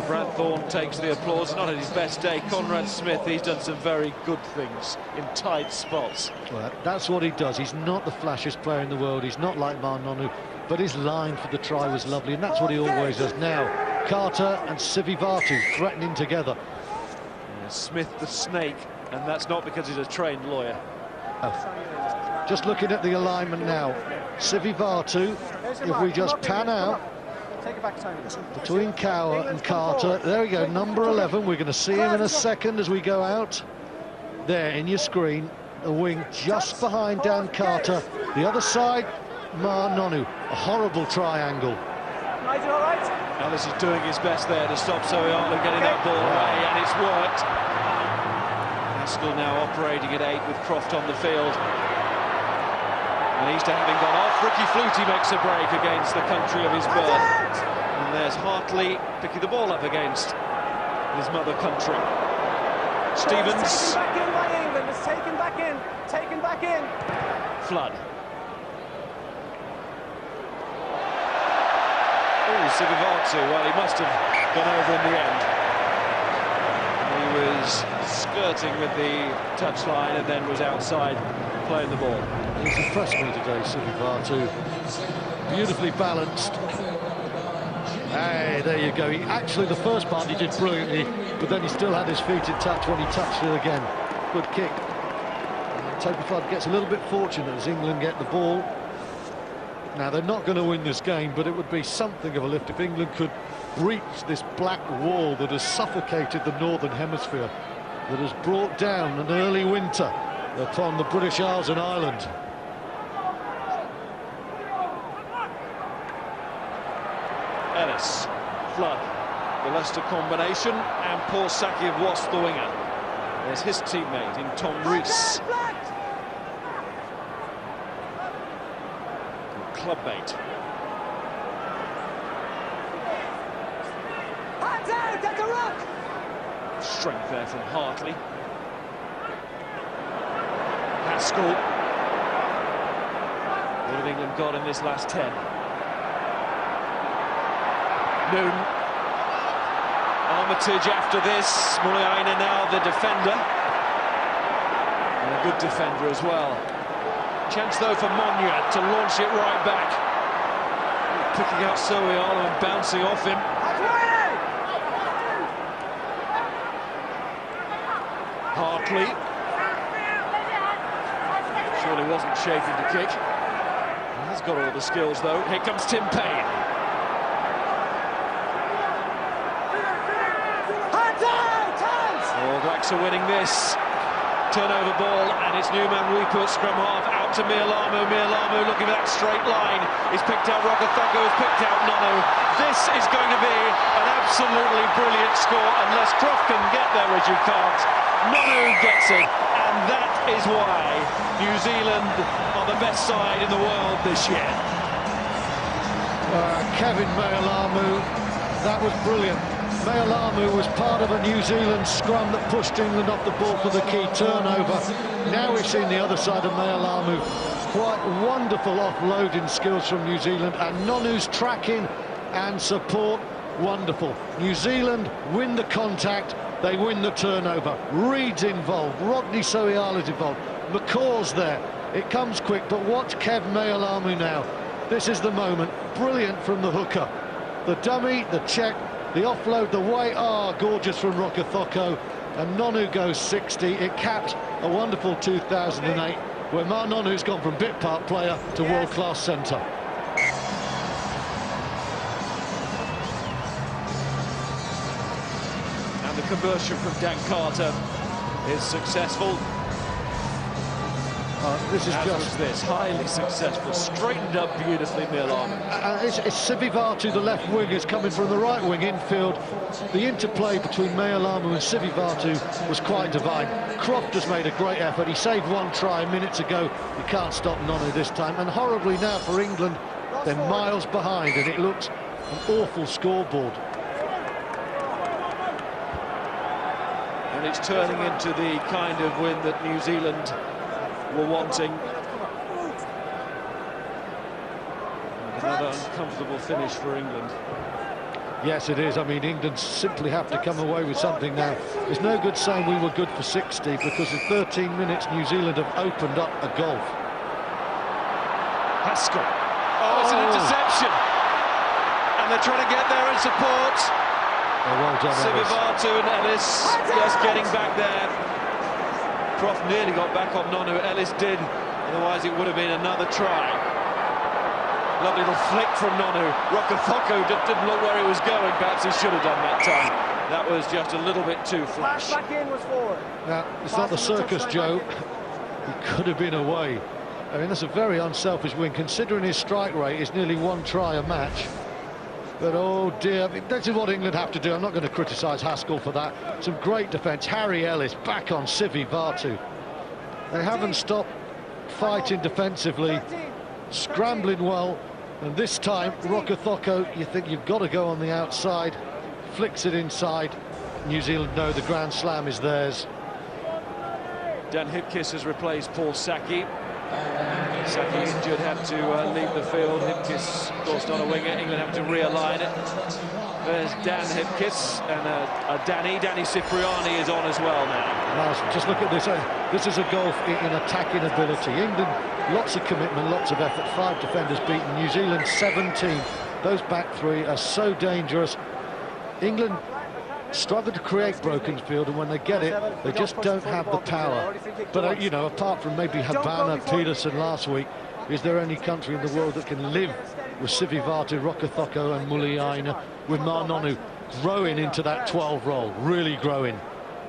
Speaker 2: Brad Thorne takes the applause, not at his best day. Conrad Smith, he's done some very good things in tight spots.
Speaker 3: Well, that's what he does. He's not the flashiest player in the world. He's not like Nonu, but his line for the try was lovely, and that's what he always does. Now, Carter and Sivivatu threatening together.
Speaker 2: Yeah, Smith the Snake, and that's not because he's a trained lawyer.
Speaker 3: Oh. Just looking at the alignment now. Sivivatu, if we just pan out between Cower and Carter. There we go, number 11. We're going to see him in a second as we go out. There in your screen, the wing just behind Dan Carter. The other side, Nonu. A horrible triangle.
Speaker 4: Nigel, all right?
Speaker 2: Ellis is doing his best there to stop Sohiala getting that ball away, and it's worked. Haskell now operating at 8 with Croft on the field. And he's having gone off. Ricky Flutie makes a break against the country of his birth. And there's Hartley picking the ball up against his mother country. Stevens.
Speaker 4: Taken back in by England. It's taken back in. Taken back in.
Speaker 2: Flood. Oh, Sivivatu. Well, he must have gone over in the end. He was skirting with the touchline and then was outside playing the ball.
Speaker 3: He's impressed me today, Sivivatu. Beautifully balanced. Hey, there you go. Actually, the first part he did brilliantly, but then he still had his feet in touch when he touched it again. Good kick. Toby Flood gets a little bit fortunate as England get the ball. Now, they're not going to win this game, but it would be something of a lift if England could breach this black wall that has suffocated the Northern Hemisphere, that has brought down an early winter upon the British Isles and Ireland.
Speaker 2: Ellis, Flood, the Leicester combination, and Paul Saki of Wasp, the winger. There's his teammate in Tom Rees. Clubbait.
Speaker 4: Hands out, that's a rock!
Speaker 2: Strength there from Hartley. Haskell. What have England got in this last 10? Noon. Armitage after this. Muliaina now the defender. And a good defender as well. Chance though for Monya to launch it right back. Picking out Sohiala and bouncing off him. Hartley. Surely wasn't shaping to kick. He's got all the skills though. Here comes Tim Payne. All Blacks are winning this. Turnover ball, and it's Newman Rupert, scrum half, out to Mialamu. Mialamu looking for that straight line. He's picked out Rokethoko, has picked out Nonu. This is going to be an absolutely brilliant score, unless Croft can get there, as you can't. Nonu gets it, and that is why New Zealand are the best side in the world this year.
Speaker 3: Kevin Mialamu, that was brilliant. Mialamu was part of a New Zealand scrum that pushed England off the ball for the key turnover. Now we've seen the other side of Mialamu. Quite wonderful offloading skills from New Zealand, and Nonu's tracking and support, wonderful. New Zealand win the contact, they win the turnover. Reed's involved, Rodney Sohiala's involved, McCaw's there. It comes quick, but watch Kev Mialamu now. This is the moment. Brilliant from the hooker. The dummy, the check, the offload, the way, gorgeous from Rokethoko, and Nonu goes 60. It caps a wonderful 2008, where Nonu's gone from bit part player to world-class centre.
Speaker 2: And the conversion from Dan Carter is successful.
Speaker 3: This is
Speaker 2: highly successful, straightened up beautifully, Mialamu.
Speaker 3: It's Sivivatu, the left wing, is coming from the right wing infield. The interplay between Mialamu and Sivivatu was quite divine. Croft has made a great effort. He saved one try minutes ago. You can't stop Nonu this time. And horribly now for England, they're miles behind, and it looks an awful scoreboard.
Speaker 2: And it's turning into the kind of win that New Zealand were wanting. Another uncomfortable finish for England.
Speaker 3: Yes, it is. I mean, England simply have to come away with something now. It's no good saying we were good for 60, because in 13 minutes New Zealand have opened up a gulf.
Speaker 2: Haskell. Oh, it's an interception. And they're trying to get there and support.
Speaker 3: Oh, well done,
Speaker 2: Sivivatu and Ellis just getting back there. Croft nearly got back on Nonu. Ellis did, otherwise it would have been another try. Lovely little flick from Nonu. Rokafoko just didn't look where he was going. Perhaps he should have done that time. That was just a little bit too flash.
Speaker 4: Back in was forward.
Speaker 3: Now, it's not the circus, Joe. He could have been away. I mean, that's a very unselfish win, considering his strike rate is nearly 1 try a match. But, oh dear, this is what England have to do. I'm not going to criticise Haskell for that. Some great defence. Harry Ellis back on Sivivatu. They haven't stopped fighting defensively, scrambling well. And this time, Rokafoko, you think you've got to go on the outside, flicks it inside. New Zealand know the Grand Slam is theirs.
Speaker 2: Dan Hipkiss has replaced Paul Saki. Saki injured, had to leave the field. Hipkiss, of course, not a winger. England have to realign it. There's Dan Hipkiss and Danny Cipriani is on as well now.
Speaker 3: Miles, just look at this. This is a goal in attacking ability. England, lots of commitment, lots of effort. 5 defenders beaten. New Zealand 17. Those back 3 are so dangerous. England struggle to create broken field, and when they get it, they just don't have the power. But you know, apart from maybe Habana, Peterson last week, is there any country in the world that can live with Sivivatu, Rokafoko and Muliaina, with Nonu growing into that 12 role, really growing?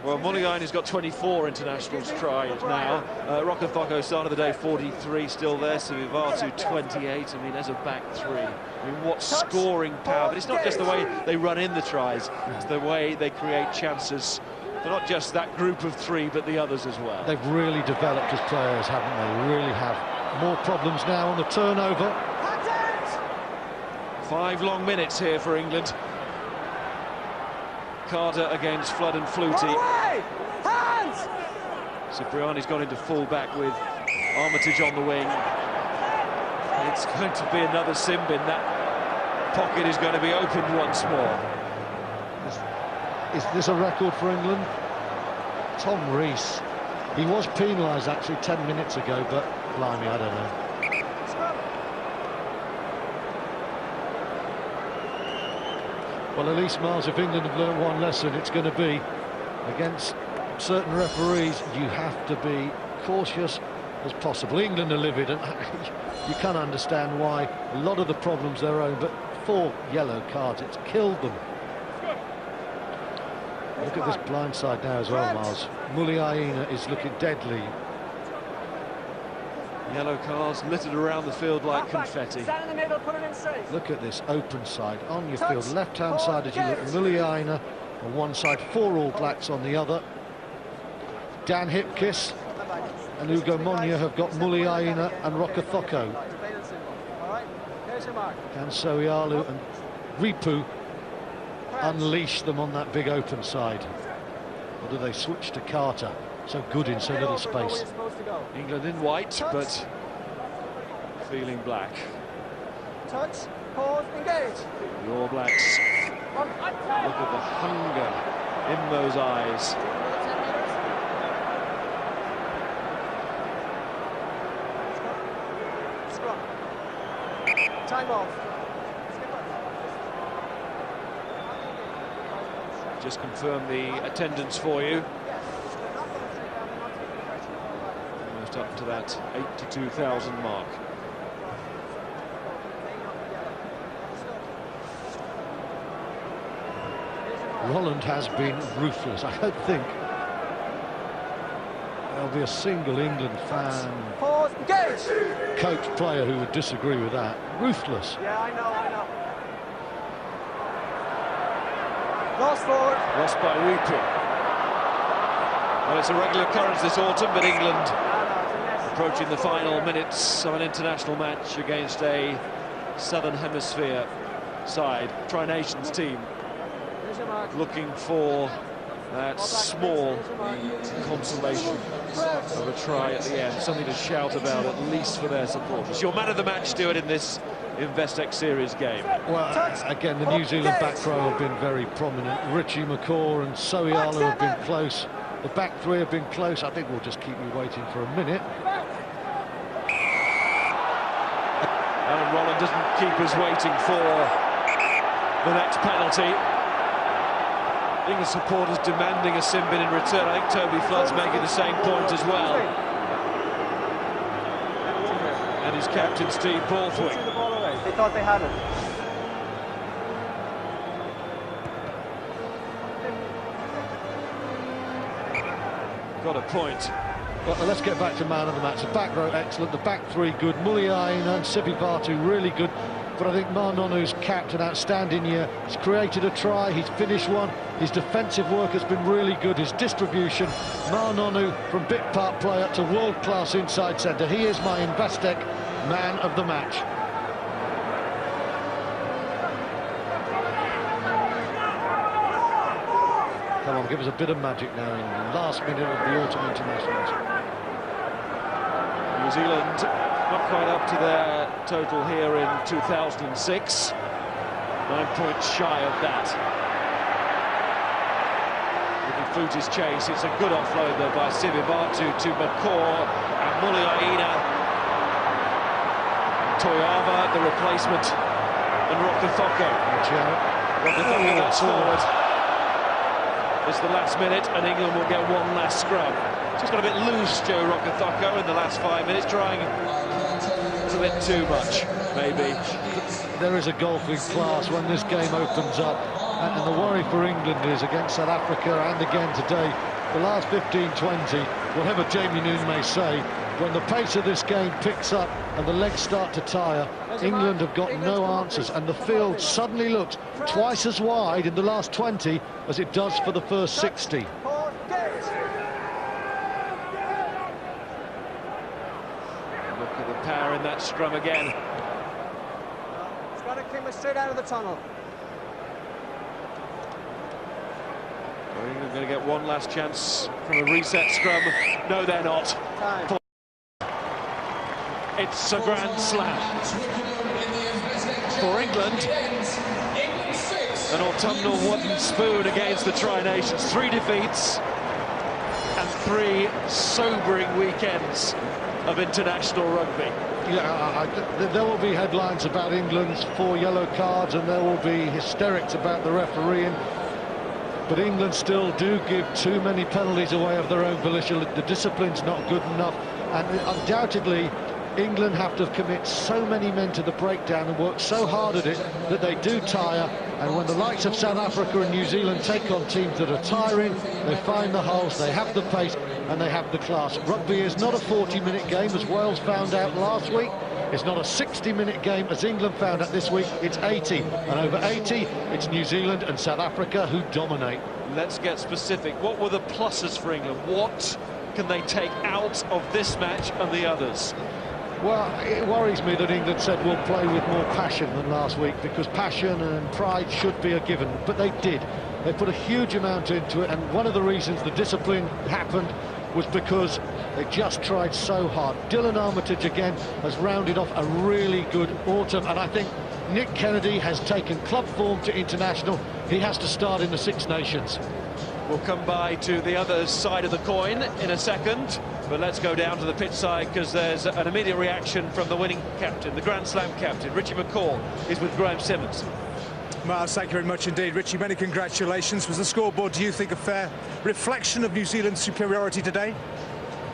Speaker 2: Well, Muliaina's got 24 internationals tries now. Rokafoko started the day 43, still there. Sivivatu 28. I mean, there's a back 3. I mean, what scoring power! But it's not just the way they run in the tries; it's the way they create chances. They're not just that group of 3, but the others as well.
Speaker 3: They've really developed as players, haven't they? Really have. More problems now on the turnover.
Speaker 2: 5 long minutes here for England. Carter against Flood and Flutie. Cipriani's gone into full-back with Armitage on the wing. It's going to be another Simbin. That pocket is going to be opened once more.
Speaker 3: Is this a record for England? Tom Rees. He was penalised actually 10 minutes ago, but blimey, I don't know. Well, at least, Miles, if England have learned one lesson, it's going to be against certain referees, you have to be cautious as possible. England are livid, and you can't understand why. A lot of the problems their own, but 4 yellow cards, it's killed them. Look at this blindside now as well, Miles. Muliaina is looking deadly.
Speaker 2: Yellow cards littered around the field like confetti.
Speaker 4: Stand in the middle, put it in straight.
Speaker 3: Look at this open side on your field, left-hand side as you look. Muliaina on one side, 4 All Blacks on the other. Dan Hipkiss and Ugo Monya have got Muliaina and Rokafoko. Dan Soialu and Ripu unleash them on that big open side. Or do they switch to Carter? So good in so little space.
Speaker 2: England in white, but feeling black.
Speaker 4: Touch, pause, engage.
Speaker 2: The All Blacks, look at the hunger in those eyes.
Speaker 4: Scrum. Time off.
Speaker 2: Just confirm the attendance for you. Almost up to that 82,000 mark.
Speaker 3: Rolland has been ruthless. I don't think there'll be a single England fan,
Speaker 4: Pause, engage.
Speaker 3: coach, player who would disagree with that. Ruthless.
Speaker 4: Yeah, I know. Lost forward.
Speaker 2: Lost by Ripu. Well, it's a regular occurrence this autumn, but England approaching the final minutes of an international match against a Southern Hemisphere side, Tri-Nations team, looking for that small consolation of a try at the end, something to shout about at least for their supporters. Your man of the match, Stuart, in this Investec Series game.
Speaker 3: Well, again, the New Zealand back row have been very prominent. Richie McCaw and Soialu have been close. The back 3 have been close. I think we'll just keep you waiting for a minute.
Speaker 2: Alan Rolland doesn't keep us waiting for the next penalty. England supporters demanding a sin bin in return. I think Toby Flood's making the same point as well. And his captain, Steve Borthwick.
Speaker 4: They thought they had it.
Speaker 2: Got a point.
Speaker 3: Well, let's get back to man of the match. The back row excellent, the back three good. Muliaina and Sivivatu really good. But I think Marnonu's capped an outstanding year. He's created a try, he's finished one. His defensive work has been really good. His distribution, Marnonu from bit part player to world-class inside centre. He is my Investec man of the match. Come on, give us a bit of magic now in the last minute of the autumn internationals.
Speaker 2: New Zealand not quite up to their total here in 2006. 9 points shy of that. Looking Futi's chase, it's a good offload though by Sivivatu to McCaw and Muliaina. Toyava, the replacement, and Rokothoko. Rokothoko goes forward. It's the last minute and England will get one last scrum. Just got a bit loose, Joe Rokothoko, in the last 5 minutes, trying a bit too much, maybe.
Speaker 3: There is a golfing class when this game opens up, and the worry for England is against South Africa and again today, the last 15-20, whatever Jamie Noon may say, when the pace of this game picks up and the legs start to tire, England have got no answers, and the field suddenly looks twice as wide in the last 20 as it does for the first 60.
Speaker 2: Look at the power in that scrum again.
Speaker 4: It's got to come straight out of the tunnel.
Speaker 2: England going to get one last chance from a reset scrum. No, they're not.
Speaker 4: Time.
Speaker 2: It's a grand slam for England. An autumnal wooden spoon against the Tri-Nations. 3 defeats and 3 sobering weekends of international rugby.
Speaker 3: Yeah, there will be headlines about England's 4 yellow cards, and there will be hysterics about the refereeing. But England still do give too many penalties away of their own volition. The discipline's not good enough, and undoubtedly England have to commit so many men to the breakdown and work so hard at it that they do tire. And when the likes of South Africa and New Zealand take on teams that are tiring, they find the holes, they have the pace and they have the class. Rugby is not a 40-minute game, as Wales found out last week. It's not a 60-minute game, as England found out this week. It's 80, and over 80, it's New Zealand and South Africa who dominate.
Speaker 2: Let's get specific. What were the pluses for England? What can they take out of this match and the others?
Speaker 3: Well, it worries me that England said we'll play with more passion than last week, because passion and pride should be a given, but they did. They put a huge amount into it, and one of the reasons the discipline happened was because they just tried so hard. Dylan Armitage again has rounded off a really good autumn, and I think Nick Kennedy has taken club form to international. He has to start in the Six Nations.
Speaker 2: We'll come by to the other side of the coin in a second, but let's go down to the pitch side, because there's an immediate reaction from the winning captain, the Grand Slam captain. Richie McCaw is with Graham Simmons.
Speaker 6: Miles, thank you very much indeed. Richie, many congratulations. Was the scoreboard, do you think, a fair reflection of New Zealand's superiority today?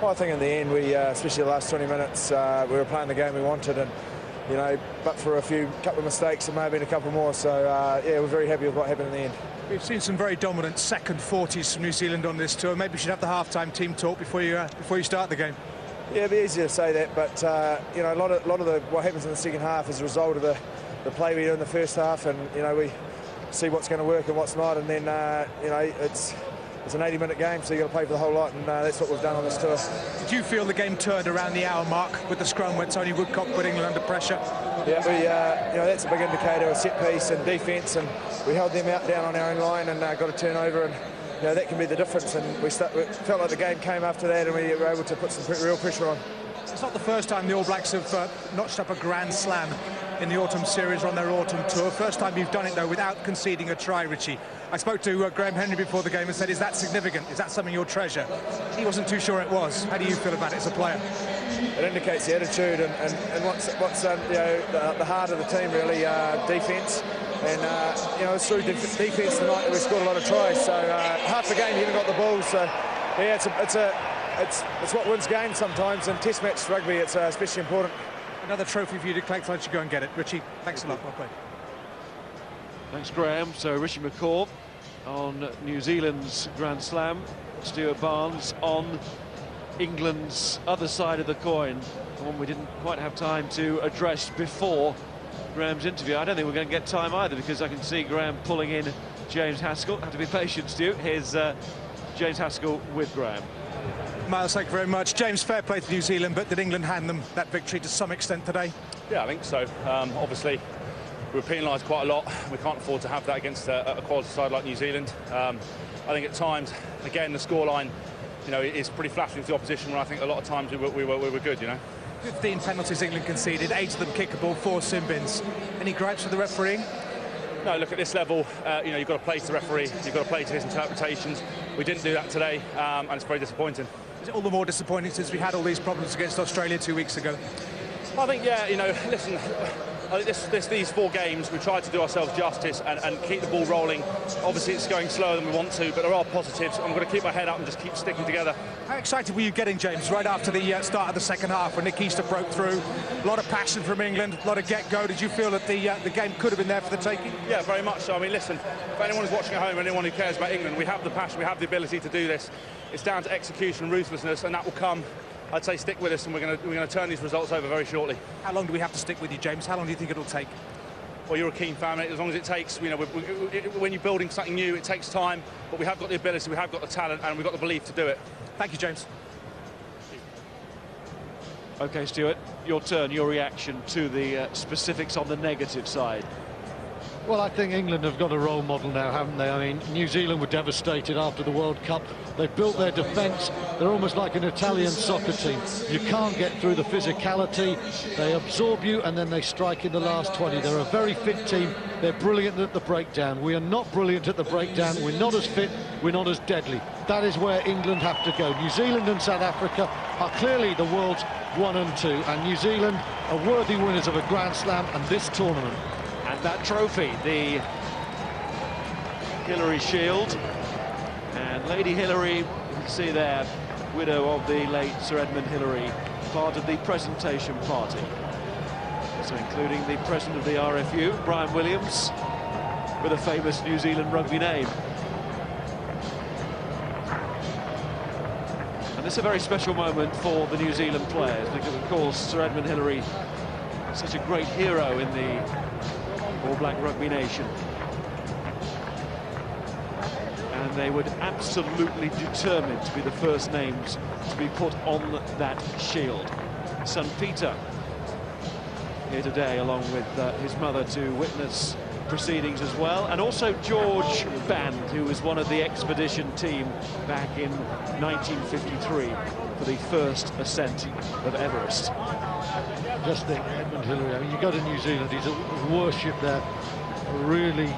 Speaker 7: Well, I think in the end, we, especially the last 20 minutes, we were playing the game we wanted, and, you know, but for a couple of mistakes, there may have been a couple more, so, yeah, we're very happy with what happened in the end.
Speaker 6: We've seen some very dominant second 40s from New Zealand on this tour. Maybe we should have the half-time team talk before you start the game.
Speaker 7: Yeah, it'd be easier to say that, but, you know, a lot of what happens in the second half is a result of the play we do in the first half, and, you know, we see what's going to work and what's not, and then, you know, it's an 80-minute game, so you've got to play for the whole lot, and that's what we've done on this tour.
Speaker 6: Did you feel the game turned around the hour mark with the scrum when Tony Woodcock put England under pressure?
Speaker 7: Yeah, we, you know, that's a big indicator of set piece and defence, and we held them out down on our own line and got a turnover, and, you know, that can be the difference, and it felt like the game came after that, and we were able to put some real pressure on.
Speaker 6: It's not the first time the All Blacks have notched up a Grand Slam in the autumn series or on their autumn tour. First time you've done it, though, without conceding a try, Richie. I spoke to Graham Henry before the game and said, is that significant? Is that something you'll treasure? He wasn't too sure it was. How do you feel about it as a player?
Speaker 7: It indicates the attitude and what's you know, the heart of the team, really, defence. And you know, it's through defence tonight that we scored a lot of tries. So half the game you haven't got the ball. So yeah, it's what wins games sometimes. And Test match rugby, it's especially important.
Speaker 6: Another trophy for you to collect. Why don't you go and get it, Richie? Thanks a lot. Well played.
Speaker 2: Thanks, Graham. So Richie McCaw on New Zealand's Grand Slam. Stuart Barnes on England's other side of the coin, the one we didn't quite have time to address before Graham's interview. I don't think we're going to get time either, because I can see Graham pulling in James Haskell. Have to be patient, Stu. Here's James Haskell with Graham.
Speaker 6: Miles, thank you very much. James, fair play to New Zealand, but did England hand them that victory to some extent today?
Speaker 8: Yeah, I think so. Obviously, we were penalised quite a lot. We can't afford to have that against a quality side like New Zealand. I think at times, again, the scoreline, you know, is pretty flattering to the opposition, when I think a lot of times we were good, you know.
Speaker 6: 15 penalties England conceded, 8 of them kickable, 4 sin bins. Any gripes with the refereeing?
Speaker 8: No, look, at this level, you know, you've got to play to the referee, you've got to play to his interpretations. We didn't do that today, and it's very disappointing.
Speaker 6: Is it all the more disappointing since we had all these problems against Australia 2 weeks ago?
Speaker 8: I think, yeah, you know, listen, I think these 4 games, we tried to do ourselves justice and keep the ball rolling. Obviously, it's going slower than we want to, but there are positives. I'm going to keep my head up and just keep sticking together.
Speaker 6: How excited were you getting, James, right after the start of the second half when Nick Easter broke through? A lot of passion from England, a lot of get-go. Did you feel that the game could have been there for the taking?
Speaker 8: Yeah, very much so. I mean, listen, for anyone who's watching at home, anyone who cares about England, we have the passion, we have the ability to do this. It's down to execution and ruthlessness, and that will come. I'd say stick with us, and we're going to turn these results over very shortly.
Speaker 6: How long do we have to stick with you, James? How long do you think it'll take?
Speaker 8: Well, you're a keen fan, mate. As long as it takes, you know, when you're building something new, it takes time, but we have got the ability, we have got the talent, and we've got the belief to do it.
Speaker 6: Thank you, James.
Speaker 2: OK, Stuart, your turn, your reaction to the specifics on the negative side.
Speaker 3: Well, I think England have got a role model now, haven't they? I mean, New Zealand were devastated after the World Cup. They've built their defence. They're almost like an Italian soccer team. You can't get through the physicality. They absorb you, and then they strike in the last 20. They're a very fit team. They're brilliant at the breakdown. We are not brilliant at the breakdown. We're not as fit. We're not as deadly. That is where England have to go. New Zealand and South Africa are clearly the world's 1 and 2, and New Zealand are worthy winners of a Grand Slam and this tournament.
Speaker 2: And that trophy, the Hillary Shield. And Lady Hillary, you can see there, widow of the late Sir Edmund Hillary, part of the presentation party. So including the president of the RFU, Brian Williams, with a famous New Zealand rugby name. And it's a very special moment for the New Zealand players, because of course Sir Edmund Hillary, such a great hero in the All Black Rugby Nation. And they would absolutely determined to be the first names to be put on that shield. Son Peter here today, along with his mother, to witness proceedings as well, and also George Band, who was one of the expedition team back in 1953 for the first ascent of Everest.
Speaker 3: Just think, Edmund Hillary, I mean, you go to New Zealand, he's worshipped there, a really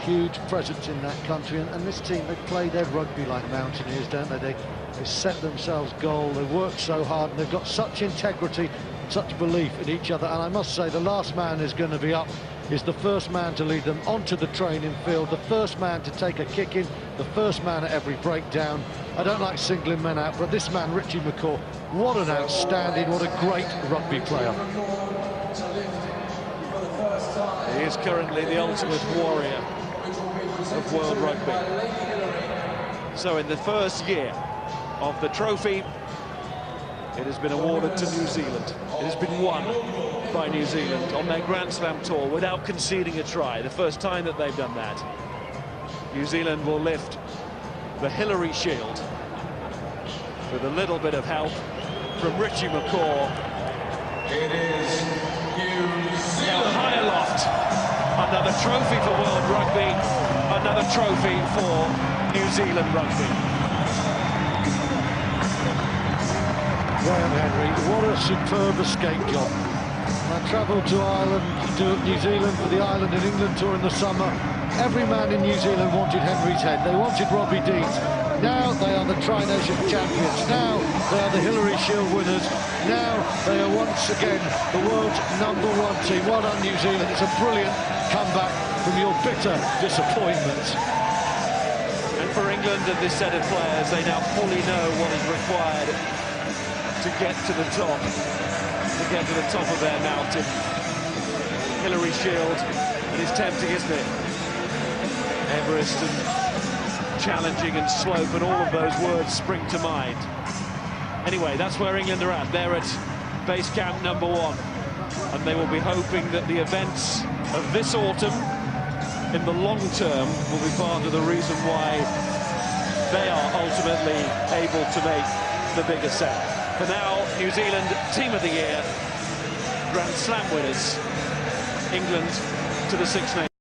Speaker 3: huge presence in that country, and this team, they play their rugby like mountaineers, don't they? They set themselves goal, they work so hard, and they've got such integrity, such belief in each other. And I must say, the last man is going to be up, is the first man to lead them onto the training field, the first man to take a kick in, the first man at every breakdown. I don't like singling men out, but this man, Richie McCaw, what an outstanding, what a great rugby player.
Speaker 2: He is currently the ultimate warrior of world rugby. So in the first year of the trophy, it has been awarded to New Zealand. It has been won by New Zealand on their Grand Slam tour without conceding a try. The first time that they've done that. New Zealand will lift the Hillary Shield with a little bit of help from Richie McCaw.
Speaker 1: It is New Zealand.
Speaker 2: Now high aloft, another trophy for world rugby, another trophy for New Zealand rugby.
Speaker 3: Graham Henry, what a superb escape job. I travelled to Ireland, to New Zealand for the Ireland and England tour in the summer. Every man in New Zealand wanted Henry's head. They wanted Robbie Deans. Now they are the Tri-Nation champions. Now they are the Hillary Shield winners. Now they are once again the world's #1 team. Well done, New Zealand. It's a brilliant comeback from your bitter disappointment.
Speaker 2: And for England and this set of players, they now fully know what is required to get to the top, of their mountain. Hillary Shield, and it's tempting, isn't it? Everest and challenging and slope, and all of those words spring to mind. Anyway, that's where England are at. They're at base camp #1, and they will be hoping that the events of this autumn in the long term will be part of the reason why they are ultimately able to make the big ascent. For now, New Zealand Team of the Year, Grand Slam winners, England to the Six Nations.